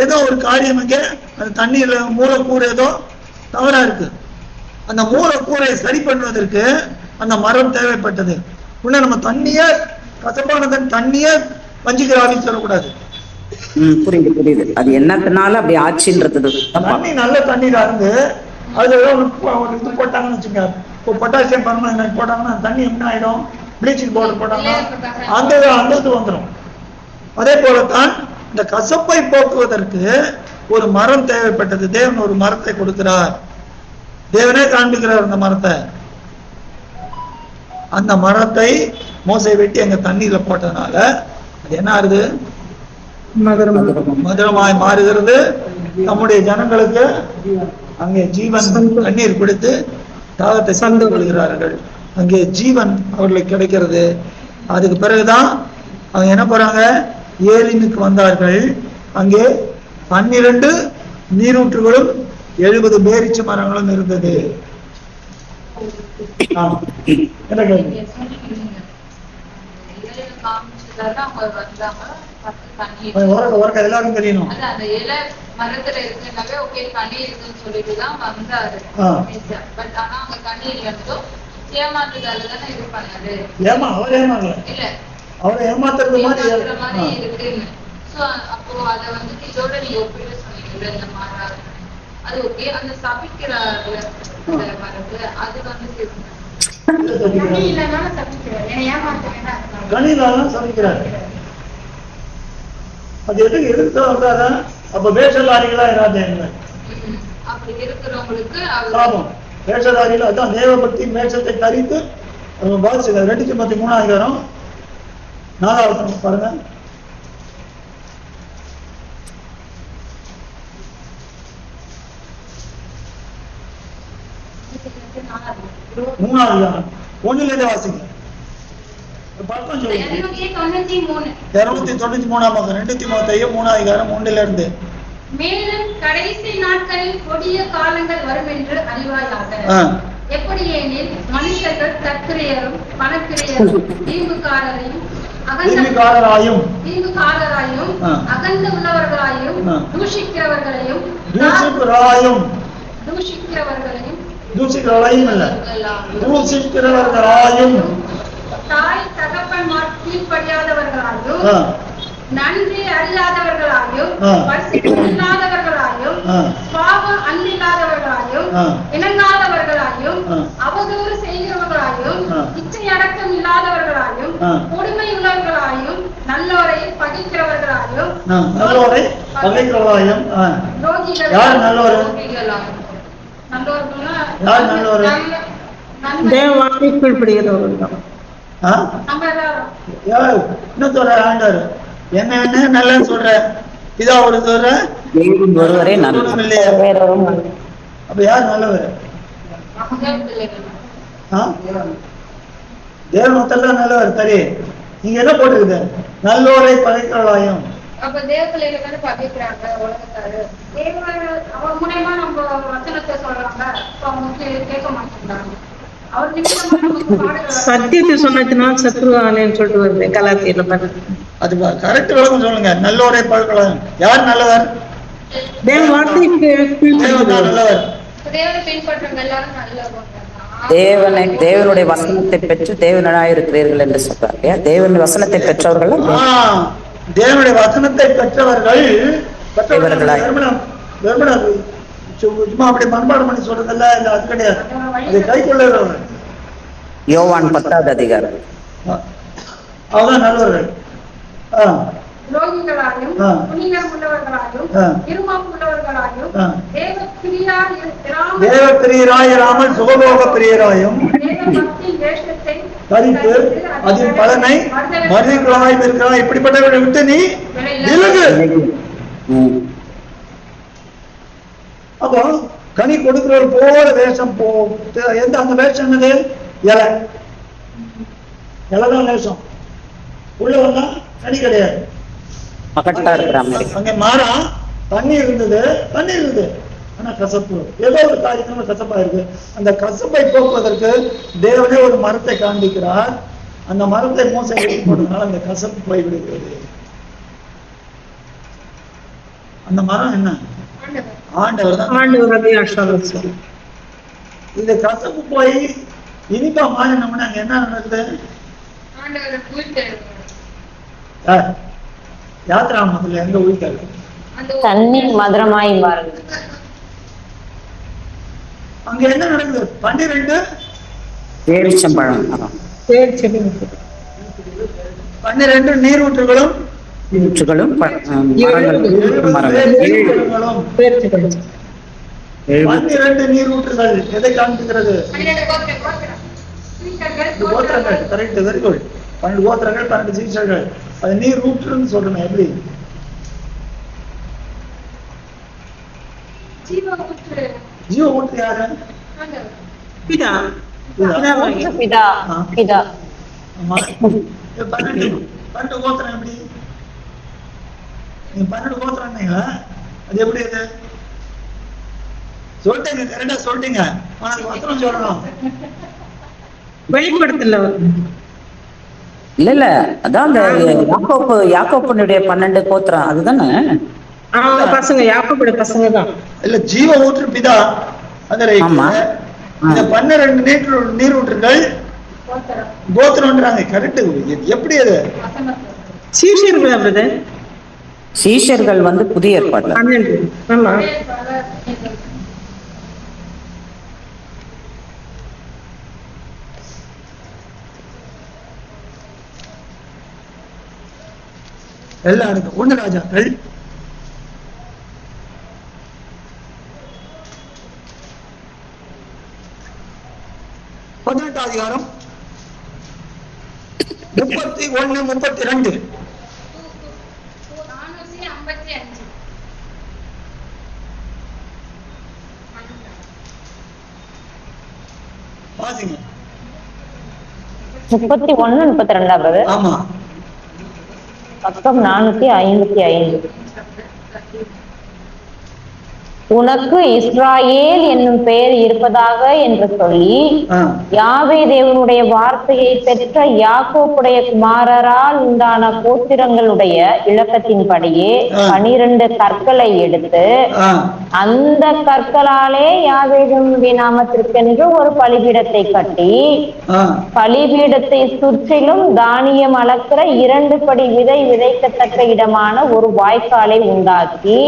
ஏதோ ஒரு காரியம் இங்க அந்த தண்ணீர்ல மூலக்கூறு ஏதோ தவறா இருக்கு. அந்த மூலக்கூரை சரி பண்ணுவதற்கு அந்த மரம் தேவைப்பட்டது. உடனே நம்ம தண்ணிய கசப்பான தண்ணிய வஞ்சிக்கிற ஆவின்னு சொல்லக்கூடாது. புரியுது. அது என்னத்தினால அப்படி ஆச்சுன்றது. தண்ணி நல்ல தண்ணீரா இருந்து அது இது போட்டாங்கன்னு வச்சுங்க, இப்போ பொட்டாசியம் பர்மனேட் போட்டாங்கன்னா தண்ணி என்ன ஆயிடும், ப்ளீச்சிங் பவுடர் போட்டாங்கன்னா அந்த இது வந்துடும். அதே போலத்தான் இந்த கசப்பை போக்குவதற்கு ஒரு மரம் தேவைப்பட்டது. தேவன் ஒரு மரத்தை கொடுக்கிறார், தேவனே காண்பிக்கிறார் அந்த மரத்தை. அந்த மரத்தை மோசை வெட்டி அங்க தண்ணீர்ல போட்டதுனால அது என்ன ஆகுது, மதுரமாய் மாறுகிறது. நம்முடைய ஜனங்களுக்கு அங்கே ஜீவன் தண்ணீர் குடித்து தாகத்தை சந்து கொள்கிறார்கள். அங்கே ஜீவன் அவர்களுக்கு கிடைக்கிறது. அதுக்கு பிறகுதான் அவங்க என்ன போறாங்க, ஏலினுக்கு வந்தார்கள். அங்கே 12 நீரூற்றுகளும் 70 பேரிச்ச மரங்களும் இருந்தது. என்ன கேள்வி, எல்லாரும் தெரியணும். மரத்துல இருக்குனாவே ஓகே கனி இருக்குன்னு சொல்லிட்டுதான் வந்தாரு. பட் ஆனா அவங்க கனி இல்லைன்னு ஏமாத்துறதாலதானே இது பண்ணாரு. அவர் ஏமாறல, இல்ல அவரை ஏமாத்துறது மாதிரி இருக்குன்னு. சோ அப்போ அத வந்துட்டு இதோட நீங்க ஒப்பிட்டு சொன்னீங்க இந்த மாறாது. அது ஓகே. அந்த சபிக்கிறாரு மரத்து அது வந்து கனிதான் சபிக்கிறாரு. அது எதுக்கு வந்தாரா, அப்ப வேஷதாரிகளா இராதேங்க. அப்படி இருக்கிறவங்களுக்கு சாபம். வேஷதாரிகள் அதான் தேவபக்தி வேஷத்தை தரித்து பாதிச்சுங்க. 2 தீமோத்தேயு 3 பாருங்க. மூணாவது 1 வாசிங்க. 293 2 தீமோத்தேயு 3:1 மேலும் கடைசி நாட்களில் கொடிய காலங்கள் வரும் என்று அறிவாயாக. எப்படி எனில் மனுஷர்கள் தற்கிரியரும் பணக்கிரியரும் தீங்குக்காரரையும் தீங்குக்காரராயும் அகந்த உள்ளவர்களாயும் தூஷிக்கிறவர்களையும் தாய் தகப்பன்மார் கீழ்ப்படியாதவர்களாயும் நன்றி அறியாதவர்களாயும் இல்லாதவர்களாயும் பாவம் அன்பில்லாதவர்களாயும் இணங்காதவர்களாயும் அவதூறு செய்கிறவர்களாயும் இச்சை அடக்கம் இல்லாதவர்களாயும் கொடுமை உள்ளவர்களாயும் நல்லோரை பகைக்கிறவர்களாயும் என்ன என்ன நல்லா சொல்ற இதா ஒரு சொல்ற ஒருவரே நல்லவர் இல்லையா? அப்ப யார் நல்லவர்? தேவனத்தெல்லாம் நல்லவர். சரி, நீங்க என்ன போட்டுருக்குது? நல்லோரை பகைக்கிறவர்களாயும். அப்ப தேவப்பிள்ளைகளை தானே பகைக்கிறாங்க உலகத்தாரு. அவர் மூலமா நம்ம வசனத்தை சொல்றாங்க, அவங்க கேட்க மாட்டேங்கிறாங்க. சத்தியத்தை சொன்னதுன்னா சத்ருவானேன்னு சொல்லிட்டு வருது கலாத்தியில பாருங்க. அது கரெக்ட் விளக்கம் சொல்லுங்க. நல்லோரை பகைக்கிறவர்களாயும் யார் நல்லவர்? நல்லவர். தேவனுடைய வசனத்தை பெற்று தேவனாய் இருக்கிறீர்கள் என்று சொல்றாங்க. தேவனுடைய வசனத்தை பெற்றவர்கள் தேவனுடைய வசனத்தை பெற்றவர்கள் சும்மா அப்படி மண்பாடு பண்ணி சொல்றதல்ல, இல்ல அது கிடையாது. அது கை கொள்ளுறவர்கள். யோவான் 10வது அதிகாரம். அவதான் நல்லவர்கள். தேவப்பிரியராயிராமல் சுகபோக பிரியராயும் கரித்து அதன் பலனை மறுக்கலாய் இருக்கிறாய். இப்படிப்பட்டவர்களை விட்டு நீ விலகு. அப்போ கனி கொடுக்கிறவர் போல வேஷம் எந்த அந்த வேஷம் என்னது? இலை. இலைதான் வேஷம். உள்ள வந்தா கனி கிடையாது. அங்க மாறா தண்ணி இருந்தது ஆனா கசப்பு, ஏதோ ஒரு காரியத்துல கசப்பா இருக்கு. அந்த கசப்பை போக்குவதற்கு தேவனே ஒரு மரத்தை காண்பிக்கிறார். அந்த மரத்தை மோசம் எடுத்து போட்டதுனால அந்த கசப்பு போய்விடுகிறது. அந்த மரம் என்ன? ஆண்டவர் தான். இந்த கசப்பு போய் இனிப்பா மாறினோம்னா அங்க என்ன நடக்குது? யாத்ராமத்துல எங்க உயிர்த்தாரு தண்ணீர் மதுரமாய் மாறுது. அங்க என்ன நடக்குது? 12 நீரூற்றுகளும் 12 நீரூற்றுகள் எதை காண்பிக்கிறது? கோத்திரங்கள். Correct, very good. 12 கோத்திரங்கள், 12 சீஷர்கள். அது நீர் ஊற்றுன்னு சொல்றேன். எப்படி? ஜீவ ஊற்று யாரு? பிதா. 12 கோத்திரம் எப்படி? நீங்க 12 கோத்திரம் அது எப்படி? அது சொல்லிட்டீங்க, கரெக்டா சொல்லிட்டீங்க. ஆனா கோத்திரம் சொல்லணும். வெளிப்படுத்தல இல்ல அதான் அந்த யாக்கோப்புனுடைய 12 கோத்திரம் அதுதானே? பசங்க யாக்கோபுடைய பசங்க தான். இல்ல ஜீவ ஊற்று பிதா. அந்த இந்த 12 நீரூற்றுகள் கோத்திரம்ன்றாங்க. கரெக்ட். எப்படி அது? சீஷர்கள் வந்து புதிய ஏற்பாடுல. ஆமா. எல்லாருக்கும் 1 ராஜாக்கள் 18 அதிகாரம் 31, 32. வாசிங்க. 31, 32. ஆமா. பக்கம் 455. உனக்கு இஸ்ராயேல் என்னும் பெயர் இருப்பதாக என்று சொல்லி யாவே தேவனுடைய வார்த்தையை பெற்ற யாக்கோப்புடைய குமாரரால் உண்டான கோத்திரங்களுடைய இலக்கத்தின்படியே 12 கற்களை எடுத்து அந்த கற்களாலே யாவே தேவனுடைய நாமத்திற்கென்று ஒரு பலிபீடத்தை கட்டி பலிபீடத்தை சுற்றிலும் தானியம் அளக்கிற 2 படி விதை விதைக்கத்தக்க இடமான ஒரு வாய்க்காலை உண்டாக்கி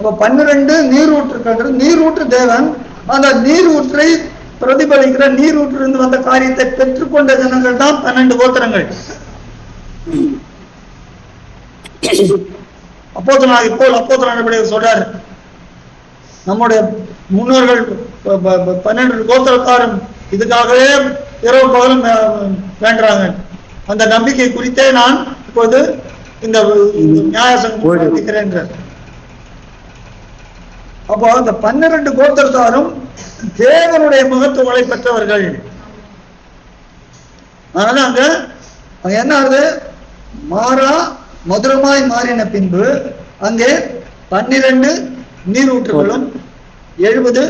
12 நீரூற்று நீரூற்று தேவன் அந்த நீரூற்றை பிரதிபலிக்கிற நீரூற்றிலிருந்து வந்த காரியத்தை பெற்றுக்கொண்ட ஜனங்கள் தான் 12 கோத்திரங்கள். அப்போஸ்தலனாகிய சொல்றாரு, நம்முடைய முன்னோர்கள் 12 கோத்திரக்காரன் இதுக்காகவே இரவு பகலும் வேண்டுறாங்க. அந்த நம்பிக்கை குறித்தே நான் இப்போது இந்த நியாயசங்கம். அப்போ அந்த 12 கோத்திரத்தாரும் தேவனுடைய மகத்துவங்களை பெற்றவர்கள். அதனால அங்க என்ன ஆகுது, மாறா மதுரமாய் மாறின பின்பு அங்கே 12 நீரூற்றுகளும் 70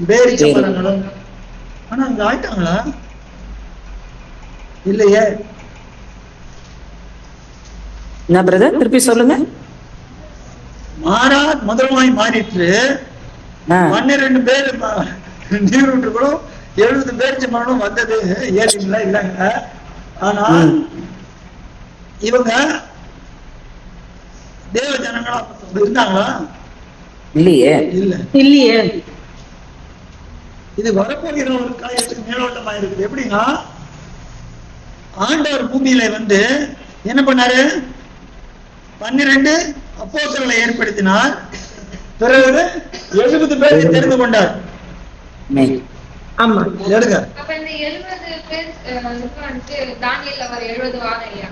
பேரிச்ச மரங்களும். ஆனா அங்க ஆயிட்டாங்களா? இல்லையே. என்ன பிரதர் திருப்பி சொல்லுங்க. மாறா மதுரமாய் மாறிட்டு 12 பேர் நீரூற்றுகளும் 70 பேரிச்ச மரங்களும் வந்தது. ஏழுங்களா? இல்லைங்க. ஆனா இவங்க தேவ ஜனங்களா இருந்தாங்களா? இல்லையே. இல்லையே. இது வரப்போகிற ஒரு காரியத்துக்கு மேலோட்டமா இருக்குது. எப்படின்னா, ஆண்டவர் பூமியில வந்து என்ன பண்ணாரு, 12 அப்போஸ்தலர்களை ஏற்படுத்தினார். பிறகு 70 பேரை தெரிந்து கொண்டார். ஆமா, எடுங்க. அப்ப இந்த 70 பேர் தானியேல் அவர் 70 வாரையா?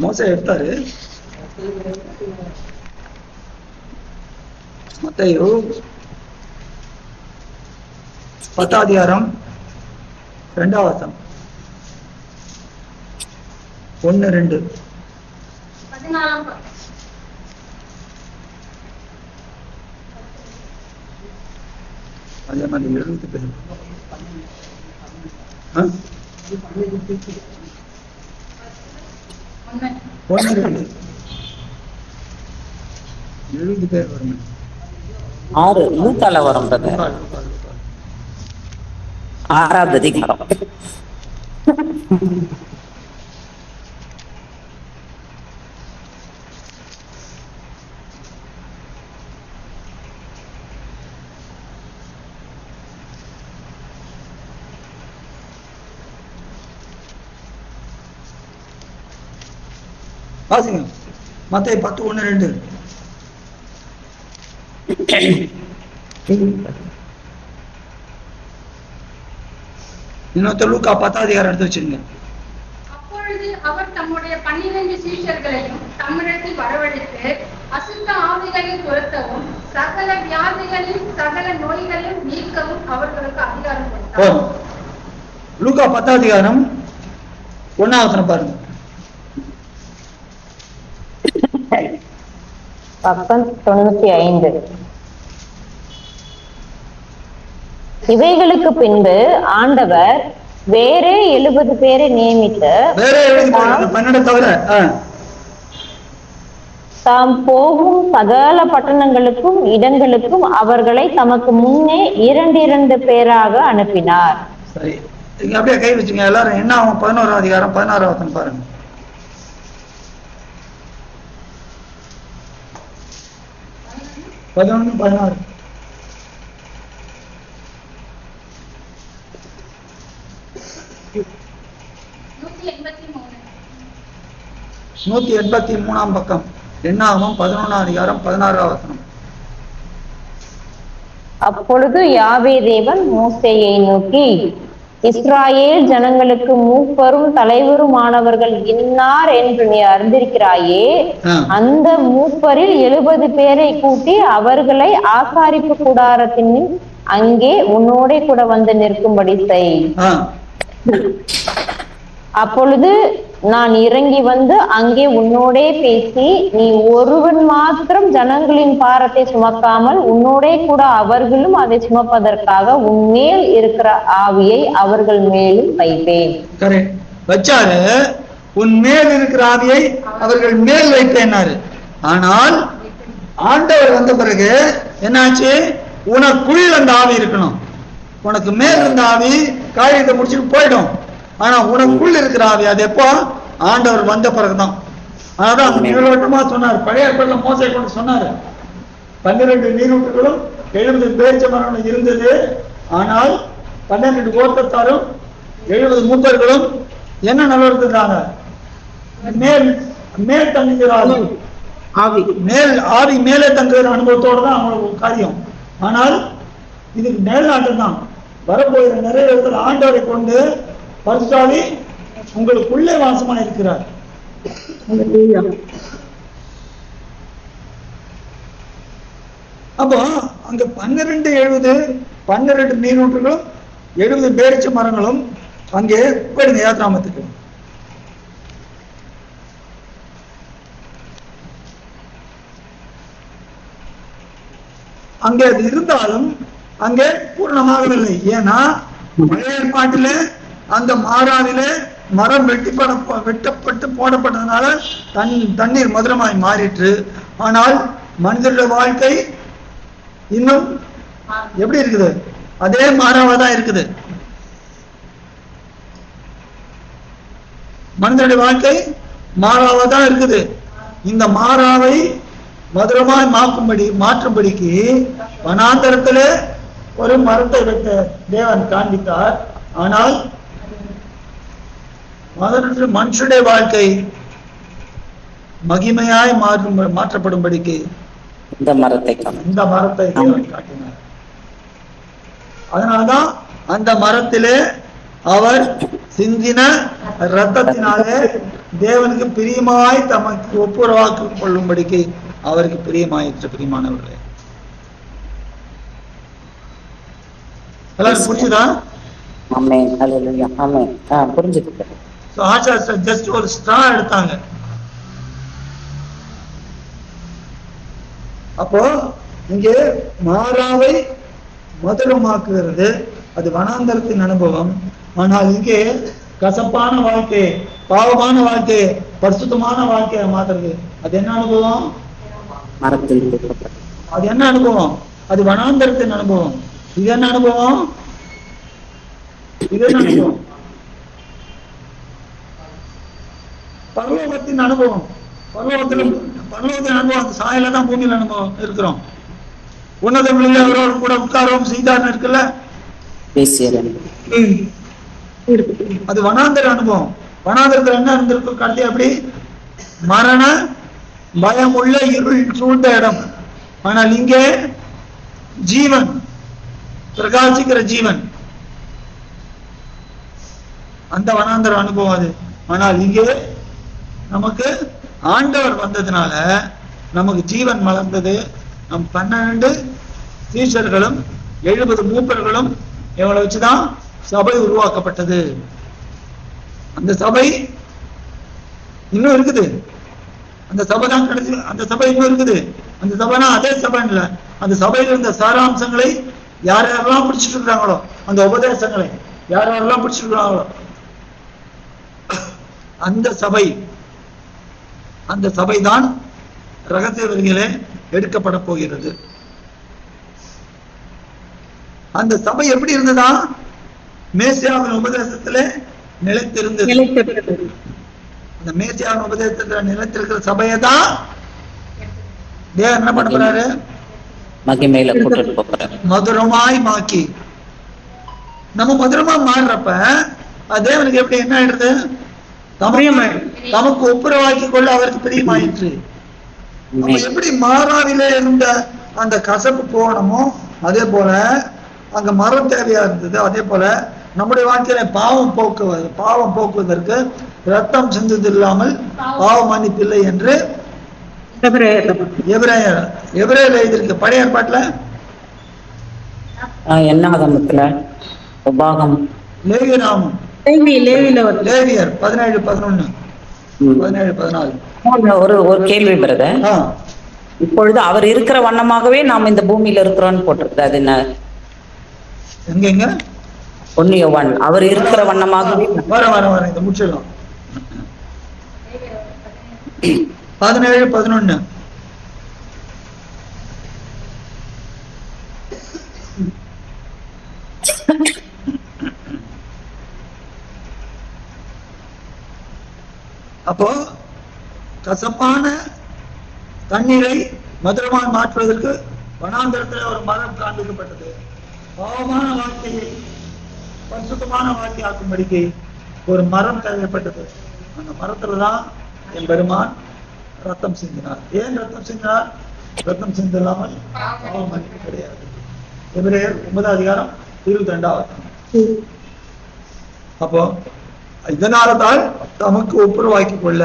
மோசே எடுத்தாரு. மத்தேயு 10 அதிகாரம் 2ஆம் வசனம் 1-2. 14 அதே மாதிரி 70 பேர். 1-2 70 பேர் வரும். 6 லூக்கால வரும் பிரதர். 6ஆவது அதிகாரம். வாசிங்க. மத்தேயு 10:1-2. இன்னொருத்தர் லூக்கா 10 அதிகாரம் எடுத்து வச்சிருங்க. அப்பொழுது அவர் தம்முடைய 12 சீஷர்களையும் தம்மிடத்தில் வரவழைத்து அசுத்த ஆவிகளை துரத்தவும் சகல வியாதிகளையும் சகல நோய்களையும் நீக்கவும் அவர்களுக்கு அதிகாரம் கொடுத்தார். லூக்கா 10 அதிகாரம் 1ஆம் வசனம் பாருங்க. பக்கம் 95. இவைகளுக்கு பின்பு ஆண்டவர் வேறே 70 பேரை நியமித்து தாம் போகும் சகல பட்டணங்களுக்கும் இடங்களுக்கும் அவர்களை தமக்கு முன்னே 2 பேராக அனுப்பினார். சரி, இங்க அப்படியே கை வச்சுங்க எல்லாரும். என்ன ஆகும்? 11ஆம் அதிகாரம் 16ஆம் வசனம் பாருங்க. 11-16. நூத்தி 183 பக்கம். என்னாகும்? 11ஆம் அதிகாரம் 16ஆம் வசனம். அப்பொழுது யாவே தேவன் மோசேயை நோக்கி, இஸ்ராயேல் ஜனங்களுக்கு மூப்பரும் தலைவருமானவர்கள் இன்னார் என்று நீ அறிந்திருக்கிறாயே, அந்த மூப்பரில் 70 பேரை கூட்டி அவர்களை ஆசாரிப்பு கூடாரத்தின் அங்கே உன்னோட கூட வந்து நிற்கும்படி செய். அப்பொழுது நான் இறங்கி வந்து அங்கே உன்னோடே பேசி, நீ ஒருவன் மாத்திரம் ஜனங்களின் பாரத்தை சுமக்காமல் உன்னோடே கூட அவர்களும் அதை சுமப்பதற்காக உன்மேல் இருக்கிற ஆவியை அவர்கள் மேலும் வைப்பேன். கரெக்ட் வச்சாரு. உன் மேல் இருக்கிற ஆவியை அவர்கள் மேல் வைப்பேன்னாரு. ஆனால் ஆண்டவர் வந்த பிறகு என்னாச்சு? உனக்குள் அந்த ஆவி இருக்கணும். உனக்கு மேல் இருந்த ஆவி காரியத்தை முடிச்சுட்டு போயிடும். ஆனா உனக்குள் இருக்கிற ஆவி அது எப்போ? ஆண்டவர் வந்த பிறகுதான். அதான் நீரோட்டமா சொன்னார். பழைய ஏற்பாட்டுல மோசே கொண்டு சொன்னாரு, 12 நீரூற்றுகளும் 70 பேரிச்ச மரங்களும் இருந்தது. ஆனால் 12 கோத்திரத்தாரும் 70 மூப்பர்களும் என்ன நிலவரத்துறாங்க? மேல் மேல் தங்குகிற ஆவி மேல் ஆவி மேலே தங்குகிற அனுபவத்தோட தான் அவங்களுக்கு காரியம். ஆனால் இதுக்கு மேல்நாட்டம் தான் வரப்போகிற நிறைவேறுதல் ஆண்டவரை கொண்டு பரிசுத்தாவி உங்களுக்குள்ளே வாசமா இருக்கிறார். அப்போ அங்க 12 நீரூற்றுகளும் 70 பேரிச்ச மரங்களும் அங்கே போயிடுங்க யாத்ராமத்துக்கு. அங்கே அது இருந்தாலும் அங்கே பூர்ணமாகவில்லை. ஏன்னா பழைய ஏற்பாட்டில அந்த மாறாவிலே மரம் வெட்டப்பட்டு போடப்பட்டதுனால தண்ணீர் மதுரமாய் மாறிற்று. ஆனால் மனிதனுடைய வாழ்க்கை இன்னும் எப்படி இருக்குது? அதே மாறாவா தான் இருக்குது. மனிதனுடைய வாழ்க்கை மாறாவா தான் இருக்குது. இந்த மாறாவை மதுரமாய் மாற்றும்படிக்கு வனாந்தரத்திலே ஒரு மரத்தை வைத்த தேவன் காண்பித்தார். ஆனால் மனுஷனுடைய வாழ்க்கை மகிமையாய் மாற்றப்படும்படிக்கு இந்த மரத்தை தேவன் காட்டினார். அதனால்தான் அந்த மரத்திலே அவர் சிந்தின இரத்தத்தினாலே தேவனுக்கு பிரியமாய் தமக்கு ஒப்புரவாக்கி கொள்ளும்படிக்கு அவருக்கு பிரியமாயிற்று. பிரியமானவர்களே, எல்லாரும் புரிஞ்சுதா? புரிஞ்சுது. ஜஸ்ட் ஒரு ஸ்ட்ரா எடுத்தாங்க. அப்போ இங்கே மாறாவை மதுரமாக்குகிறது, அது வனாந்தரத்தின் அனுபவம். ஆனால் இங்கே கசப்பான வாழ்க்கை, பாவமான வாழ்க்கை பரிசுத்தமான வாழ்க்கையை மாத்துறது. அது என்ன அனுபவம்? அது என்ன அனுபவம்? அது வனாந்தரத்தின் அனுபவம். இது என்ன அனுபவம்? இது என்ன அனுபவம்? பரலோகத்தின் அனுபவம். பரலோகத்தின் அனுபவம் அந்த சாயல தான் பூமியில அனுபவம் இருக்கிறோம். உன்னதங்களில் அவரோடு கூட உட்காரவும் செய்தார்னு இருக்குல்ல, அது வனாந்தர அனுபவம். வனாந்தரத்துல என்ன இருந்திருக்கும்? கட்டி அப்படி மரண பயம் உள்ள இருள் சூழ்ந்த இடம். ஆனால் இங்கே ஜீவன், பிரகாசிக்கிற ஜீவன், அந்த வனாந்தர அனுபவம் அது. ஆனால் இங்கே நமக்கு ஆண்டவர் வந்ததுனால நமக்கு ஜீவன் மலர்ந்தது. நம் 12 சீஷர்களும் 70 மூப்பர்களும் இவங்களை வச்சுதான் சபை உருவாக்கப்பட்டது. அந்த சபை இன்னும் இருக்குது. அந்த சபை தான் கிடைச்சி, அந்த சபை இன்னும் இருக்குது. அந்த சபைனா அதே சபை இல்ல. அந்த சபையில் இருந்த சாராம்சங்களை யார் யாரெல்லாம் பிடிச்சிட்டு இருக்கிறாங்களோ, அந்த உபதேசங்களை யார் யாரெல்லாம் பிடிச்சிட்டு இருக்கிறாங்களோ, அந்த சபைதான் ரகசிய வருகையிலே எடுக்கப்பட போகிறது. அந்த சபை எப்படி இருந்ததா? மேசியாவின் உபதேசத்திலே நிலைத்திருந்தது. அந்த மேசியாவின் உபதேசத்துல நிலைத்திருக்கிற சபையை தான் தேவன் என்ன பண்ண போறாரு? மதுரமாய் மாக்கி. நம்ம மதுரமா மாறுறப்ப தேவனுக்கு எப்படி என்ன ஆயிடுது? நமக்கு ஒப்புரவாக்கி கொள்ள அவருக்கு பிரியமாயிற்று. எப்படி மாறாவிலே இருந்த அந்த கசப்பு போகணுமோ அதே போல அங்க மரம் தேவையா இருந்தது. அதே போல நம்முடைய வாழ்க்கையில பாவம் போக்குவதற்கு ரத்தம் சிந்தது இல்லாமல் பாவ மன்னிப்பில்லை என்று எபிரேயர் எழுதியிருக்கு. பழைய ஏற்பாட்டுல என்ன மதத்துல உபாகம், லேவியராகமம் லேவியில வருது. லேவியர் 17:11 17:14. ஒரு ஒரு கேள்வி பிரதர். ஆ, இப்பொழுது அவர் இருக்கிற வண்ணமாகவே நாம் இந்த பூமியில இருக்கிறோம்னு போட்டிருக்கு. அது என்ன? எங்க 1 யோவான் அவர் இருக்கிற வண்ணமாகவே. வர இந்த முடிச்சிடலாம். 17:11. அப்போ கசப்பான தண்ணீரை மதுரமாய் மாற்றுவதற்கு வனாந்தரத்தில் ஒரு மரம் காண்பிக்கப்பட்டது. பாவமான வாழ்க்கையை பரிசுத்தமான வாழ்க்கையாக்கும்படிக்கு ஒரு மரம் தேவைப்பட்டது. அந்த மரத்துலதான் என் பெருமான் ரத்தம் சிந்தினார். ஏன் ரத்தம் சிந்தினார்? ரத்தம் சிந்தில்லாமல் பாவம் மன்னிப்பு கிடையாது. எபிரேயர் 9:22. அப்போ இதனால்தான் தமக்கு ஒப்புரவாக்கி கொள்ள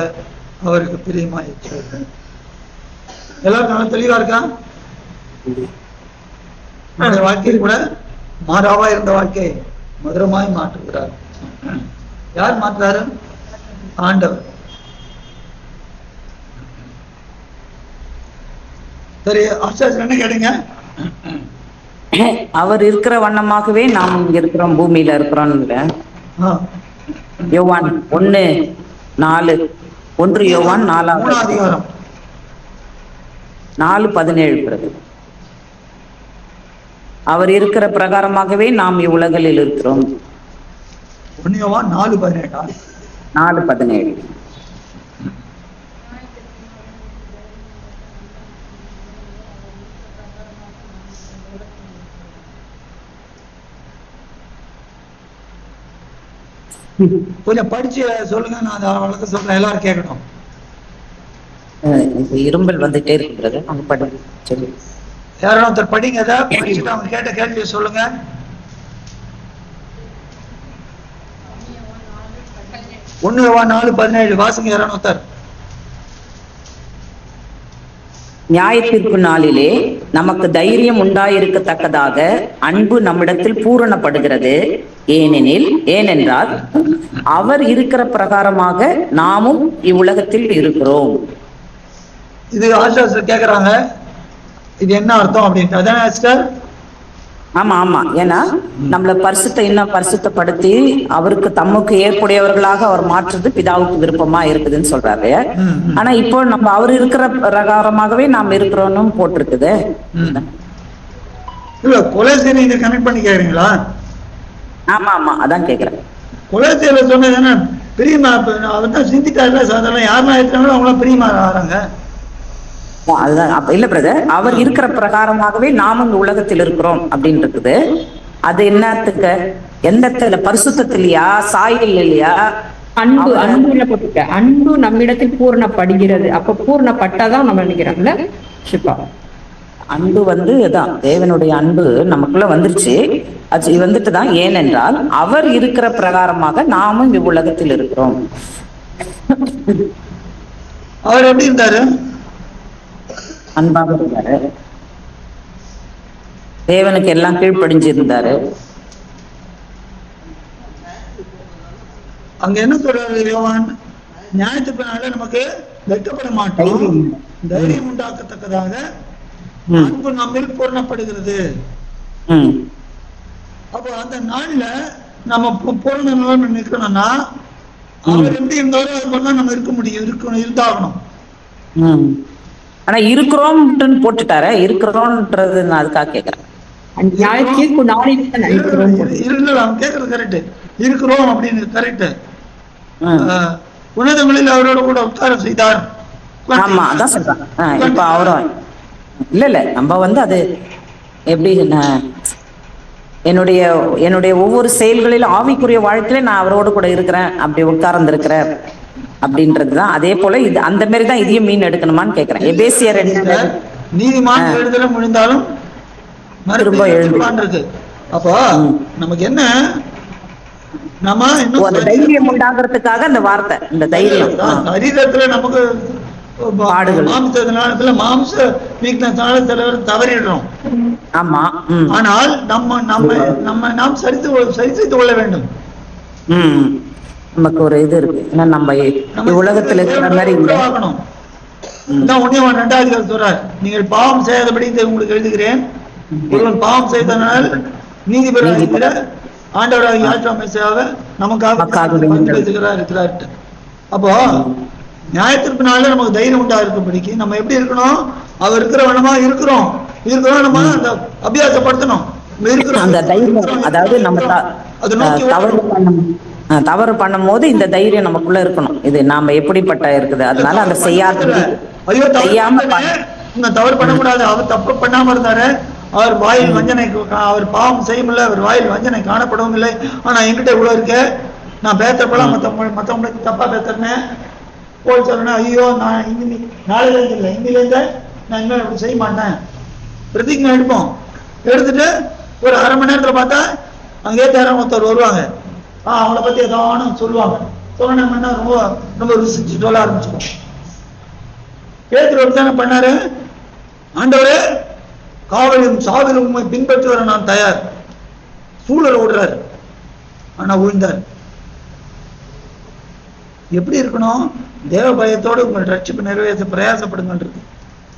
அவருக்கு பிரியமாயிற்று. எல்லாரும் நல்லா தெளிவா இருக்கா? அந்த வாழ்க்கையில் கூட மாறாவா இருந்த வாழ்க்கை மதுரமாய் மாற்றுகிறார். யார் மாற்றுறாரு? ஆண்டவர். சரி, ஆச்சாரியர் என்ன கேட்டீங்க? அவர் இருக்கிற வண்ணமாகவே நாம் இங்க இருக்கிறோம், பூமியில இருக்கிறோம். யோவான் 1:4 1 யோவான் 4 அதிகாரம் 4:17. அவர் இருக்கிற பிரகாரமாகவே நாம் இவ்வுலகில் இருக்கிறோம். 1 யோவான் 4:18. 4:17. கொஞ்சம் படிச்சு சொல்லுங்க, நான் அதை வழக்க சொல்றேன், எல்லாரும் கேட்கட்டும். இரும்பல் வந்துட்டே இருக்கிறது. அவங்க படி சொல்லி யாரும் ஒருத்தர் படிங்க, அதை படிச்சுட்டு அவங்க கேட்ட கேள்வியை சொல்லுங்க. ஒண்ணு யோவான் 4:17 வாசிங்க யாரும் ஒருத்தர். நியாயத்தீர்ப்பு நாளிலே நமக்கு தைரியம் உண்டாயிருக்கத்தக்கதாக அன்பு நம்மிடத்தில் பூரணப்படுகிறது. ஏனென்றால் அவர் இருக்கிற பிரகாரமாக நாமும் இவ்வுலகத்தில் இருக்கிறோம். இது ஆசிரியர் கேக்குறாங்க, இது என்ன அர்த்தம் அப்படின்ட்டு. அதானே சிஸ்டர்? ஆமா ஆமா. ஏன்னா நம்மள இன்னும் பரிசுத்தப்படுத்தி அவருக்கு தமக்கு ஏற்புடையவர்களாக அவர் மாற்றுறது பிதாவுக்கு விருப்பமா இருக்குதுன்னு சொல்றாரு. ஆனா இப்போ நம்ம அவர் இருக்கிற பிரகாரமாகவே நாம் இருக்கிறோம்னு போட்டிருக்குது. இல்ல, கொலைசீனை இதை கனெக்ட் பண்ணி கேக்குறீங்களா? ஆமா ஆமா, அதான் கேக்குறேன். கொலைசீல சொன்னது என்ன? பிரியமா அவர் தான் சிந்திக்காருல, சாதாரண யாரெல்லாம் இருக்காங்களோ அவங்களாம் பிரியமா ஆறாங்க. அதுதான். அப்ப இல்ல பிரதர், அவர் இருக்கிற பிரகாரமாகவே நாமும் இந்த உலகத்தில் இருக்கிறோம் அப்படின்னு இருக்குது. அது என்னத்துக்கு? எந்த பரிசுத்தத்திலையா, சாயல் இல்லையா? அன்புல போட்டுக்க. அன்பு நம்மிடத்தில் பூர்ணப்படுகிறது. அப்ப பூர்ணப்பட்டாதான் நம்ம நினைக்கிறோம்ல ஷிப்பா. அன்பு தான் தேவனுடைய அன்பு நமக்குள்ள வந்துருச்சு. அது வந்துட்டுதான். ஏனென்றால் அவர் இருக்கிற பிரகாரமாக நாமும் இவ்வுலகத்தில் இருக்கிறோம். அவர் எப்படி இருந்தாரு? அன்பாக இருந்தாரு. தேவனுக்கு எல்லாம் கீழ்ப்படிஞ்சிருந்தாரு. அங்க என்ன சொல்றாரு யோவான்? நியாயத்துக்கு நாள நமக்கு வெட்கப்பட மாட்டோம், தைரியம் உண்டாக்கத்தக்கதாக அன்பு நம்மில் பூரணப்படுகிறது. அப்போ அந்த நாள்ல நம்ம பூரண நிலைமை நிற்கணும்னா அவர் எப்படி இருந்தாரோ அது போல நம்ம இருக்க முடியும், இருந்தாகணும். ஆனா இருக்கிறோம் போட்டுட்டாரு. இருக்கிறோம்ன்றது நான் அதுக்காக கேக்குறேன். அவன் கேக்குறது கரெக்ட். இருக்கிறோம் அப்படின்னு கரெக்ட். உன்னதங்களில் அவரோட கூட உட்காரம் செய்தார். ஆமா, அதான் சொல்றாங்க. இப்ப அவரும் இல்ல நம்ம அது எப்படி என்னுடைய ஒவ்வொரு செயல்களிலும் ஆவிக்குரிய வாழ்க்கையில நான் அவரோடு கூட இருக்கிறேன், அப்படி உட்கார்ந்து இருக்கிறேன் அப்படின்றதுதான். அதே போல இது அந்த மாதிரி தான் இதையும் மீன் எடுக்கணுமான்னு கேக்குறேன். எபேசியர் 2 நீதிமான் எழுதல முடிந்தாலும் திரும்ப எழுதுவான்றது. அப்போ நமக்கு என்ன, நம்ம இன்னும் தைரியம் உண்டாகிறதுக்காக அந்த வார்த்தை, இந்த தைரியம். சரீரத்துல நமக்கு மாம்சத்தினால மாம்ச வீக்னஸ்னால சிலர் தவறிடுறோம். ஆமா. ஆனால் நாம் சரி செய்து கொள்ள வேண்டும். நமக்கு ஒரு இது இருக்கு. ஏன்னா நம்ம உலகத்துல இருக்கிற மாதிரி இல்லை. ஆகணும். இதான் 1 சொல்றார், நீங்கள் பாவம் செய்யாதபடி உங்களுக்கு எழுதுகிறேன். ஒருவன் பாவம் செய்தனால் நீதிபதியாகிற ஆண்டவராகிய இயேசு மெசியாவை நமக்காக இருக்கிறார். அப்போ நியாயத்திற்கு நாள்ல நமக்கு தைரியம் உண்டா இருக்கும்படிக்கு நம்ம எப்படி இருக்கணும்? அவர் இருக்கிற வண்ணமா இருக்கிறோம். நம்ம அந்த அபியாசப்படுத்தணும். அந்த தைரியம், அதாவது நம்ம தவறு பண்ணும் போது இந்த தைரியம் நமக்குள்ள இருக்கணும். இது நாம எப்படிப்பட்ட இருக்குது, அதனால அந்த தவறு பண்ணக்கூடாது. அவர் தப்பு பண்ணாம இருந்தாரு. அவர் வாயில் வஞ்சனை, அவர் பாவம் செய்யமில்லை, அவர் வாயில் வஞ்சனை காணப்படவும் இல்லை. ஆனா என்கிட்ட இவ்வளவு இருக்கு, நான் பேசுறப்பெல்லாம் மத்தவங்களுக்கு தப்பா பேசுறேன் போய் சொல்றேன். ஐயோ, நான் நாளையில இருந்து இல்லை, இன்னிலேருந்து நான் இனிமேல் அப்படி செய்ய மாட்டேன். பிரதிஜை எடுப்போம். எடுத்துட்டு ஒரு அரை மணி நேரத்துல பார்த்தா அங்கே ஒருத்தர் வருவாங்க. அவங்கள பத்தி ஏதாவது சொல்லுவாங்க. சொன்னா ரொம்ப ரொம்ப ருசிச்சு சொல்ல ஆரம்பிச்சிடும். பேதுரு தானே பண்ணாரு, ஆண்டவரே காவலும் சாவிலும் உண்மை பின்பற்றி வர நான் தயார். சூழல் ஓடுறாரு, ஆனா விழுந்தார். எப்படி இருக்கணும்? தேவ பயத்தோடு உங்கள் ரட்சிப்பு நிறைவேற்ற பிரயாசப்படுங்கன்றது.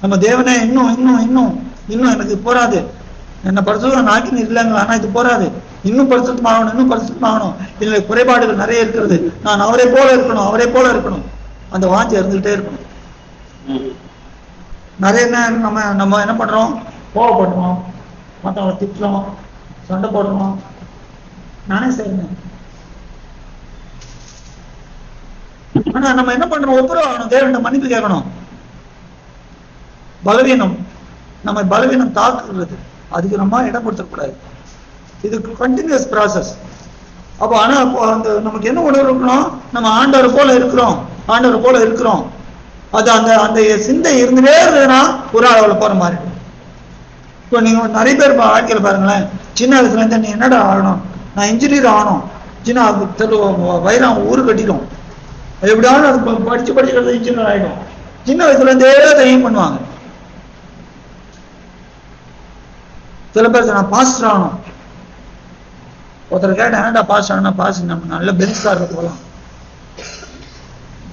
நம்ம தேவனே இன்னும் இன்னும் இன்னும் இன்னும் எனக்கு போராது, என்ன பரிசுத்தம் ஆக்கின்னு இல்லைங்க, ஆனா இது போராது, இன்னும் பரிசுத்தமாகணும், இன்னும் பரிசுத்தமாகணும், இதுல குறைபாடுகள் நிறைய இருக்கிறது, நான் அவரை போல இருக்கணும், அவரை போல இருக்கணும், அந்த வாஞ்சி இருந்துகிட்டே இருக்கணும். நிறைய நம்ம என்ன பண்றோம்? கோவப்படுறோம், மற்றவங்களை திட்டுறோம், சண்டை போடுறோம். நானே செய்யணும். ஆனா நம்ம என்ன பண்றோம்? ஒப்புரவாகணும், தேவன் மன்னிப்பு கேட்கணும். பலவீனம், நம்ம பலவீனம் தாக்குறது, அதுக்கு நம்ம இடம் கொடுத்துடக்கூடாது. இது கண்டினியூஸ் ப்ராசஸ். அப்போ ஆனா அந்த நமக்கு என்ன உணர்வு இருக்கணும்? நம்ம ஆண்டவர் போல இருக்கிறோம், ஆண்டவர் போல இருக்கிறோம். அது அந்த அந்த சிந்தை இருந்துட்டே இருந்ததுன்னா ஒரு அளவில் போற மாதிரி. இப்போ நீங்க நிறைய பேர் வாழ்க்கையில் பாருங்களேன், சின்ன வயசுல இருந்து நீ என்னடா ஆகணும், நான் இன்ஜினியர் ஆகணும், சின்ன வைரம் ஊரு கட்டிடும், எப்படியாவது அது படிச்சு இன்ஜினியர் ஆகிடும். சின்ன வயசுல இருந்தே தைரியம் பண்ணுவாங்க. சில பேர் நான் பாஸ்டர் ஆகணும். ஒருத்தர் கேட்டேன், என்னடா பாஸ்டர் ஆனா? பாஸ்டர் நம்ம நல்ல பென்ஸ் கார்ல போகலாம்,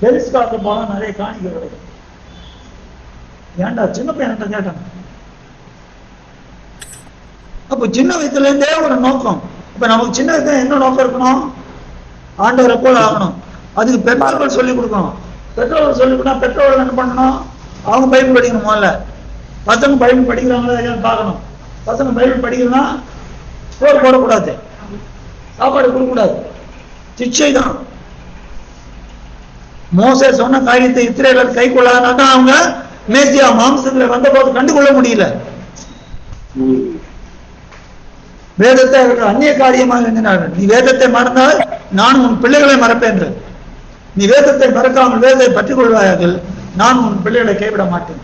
பென்ஸ் கார்ல போனா நிறைய காணிக்கை கிடைக்கும். ஏன்டா? சின்ன பையன் கேட்டாங்க. அப்போ சின்ன வயசுல இருந்தே ஒரு நோக்கம். இப்ப நமக்கு சின்ன வயசுல என்ன நோக்கம் இருக்கணும்? ஆண்டவரை போல ஆகணும். அதுக்கு பெற்றோர்கள் சொல்லிக் கொடுக்கணும். பெற்றோர்கள் சொல்லிக் கொடுத்தா பெற்றோர்கள் என்ன பண்ணணும்? அவங்க பைபிள் படிக்கணும். முதல்ல பசங்க பைபிள் படிக்கிறாங்களா பார்க்கணும். பசங்க பைபிள் படிக்கிறதுனா சோறு போடக்கூடாது, சாப்பாடு கொடுக்கக்கூடாது, சிக்ஷை தான். மோசே சொன்ன காரியத்தை இஸ்ரவேலர் கை கொள்ளாதனால அவங்க மேசியா மாம்சத்துல வந்த போது கண்டுகொள்ள முடியல. வேதத்தை அந்நிய காரியமாக எண்ணினார்கள். நீ வேதத்தை மறந்தால் நான் உன் பிள்ளைகளை மறப்பேன். நீ வேதத்தை மறக்காமல் வேதத்தை பற்றிக் கொள்வார்கள், நான் உன் பிள்ளைகளை கைவிட மாட்டேன்.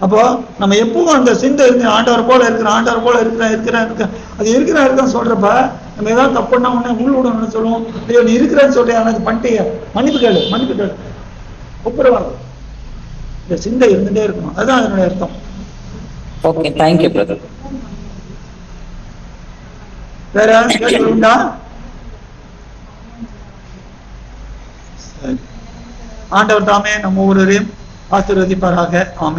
அப்போ நம்ம எப்பவும் அந்த சிந்தை இருக்கு, ஆண்டவர் போல இருக்கிற, ஆண்டவர் போல இருக்கிற அது இருக்கிற சொல்றப்ப நம்ம ஏதாவது தப்பு பண்ணா உடனே உள்விடணும்னு சொல்லுவோம். ஐயோ நீ இருக்கிறேன்னு சொல்றியா, அது பண்ணிட்டே மன்னிப்பு கேளு, மன்னிப்பு கேளு, ஒப்புரவாகும். இந்த சிந்தை இருந்துட்டே இருக்கணும். அதுதான் அதனுடைய அர்த்தம். Okay, thank you brother. வேற கேள்வி உண்டா? ஆண்டவர் தாமே நம்ம ஒவ்வொருவரையும் ஆசீர்வதிப்பாராக. ஆமென்.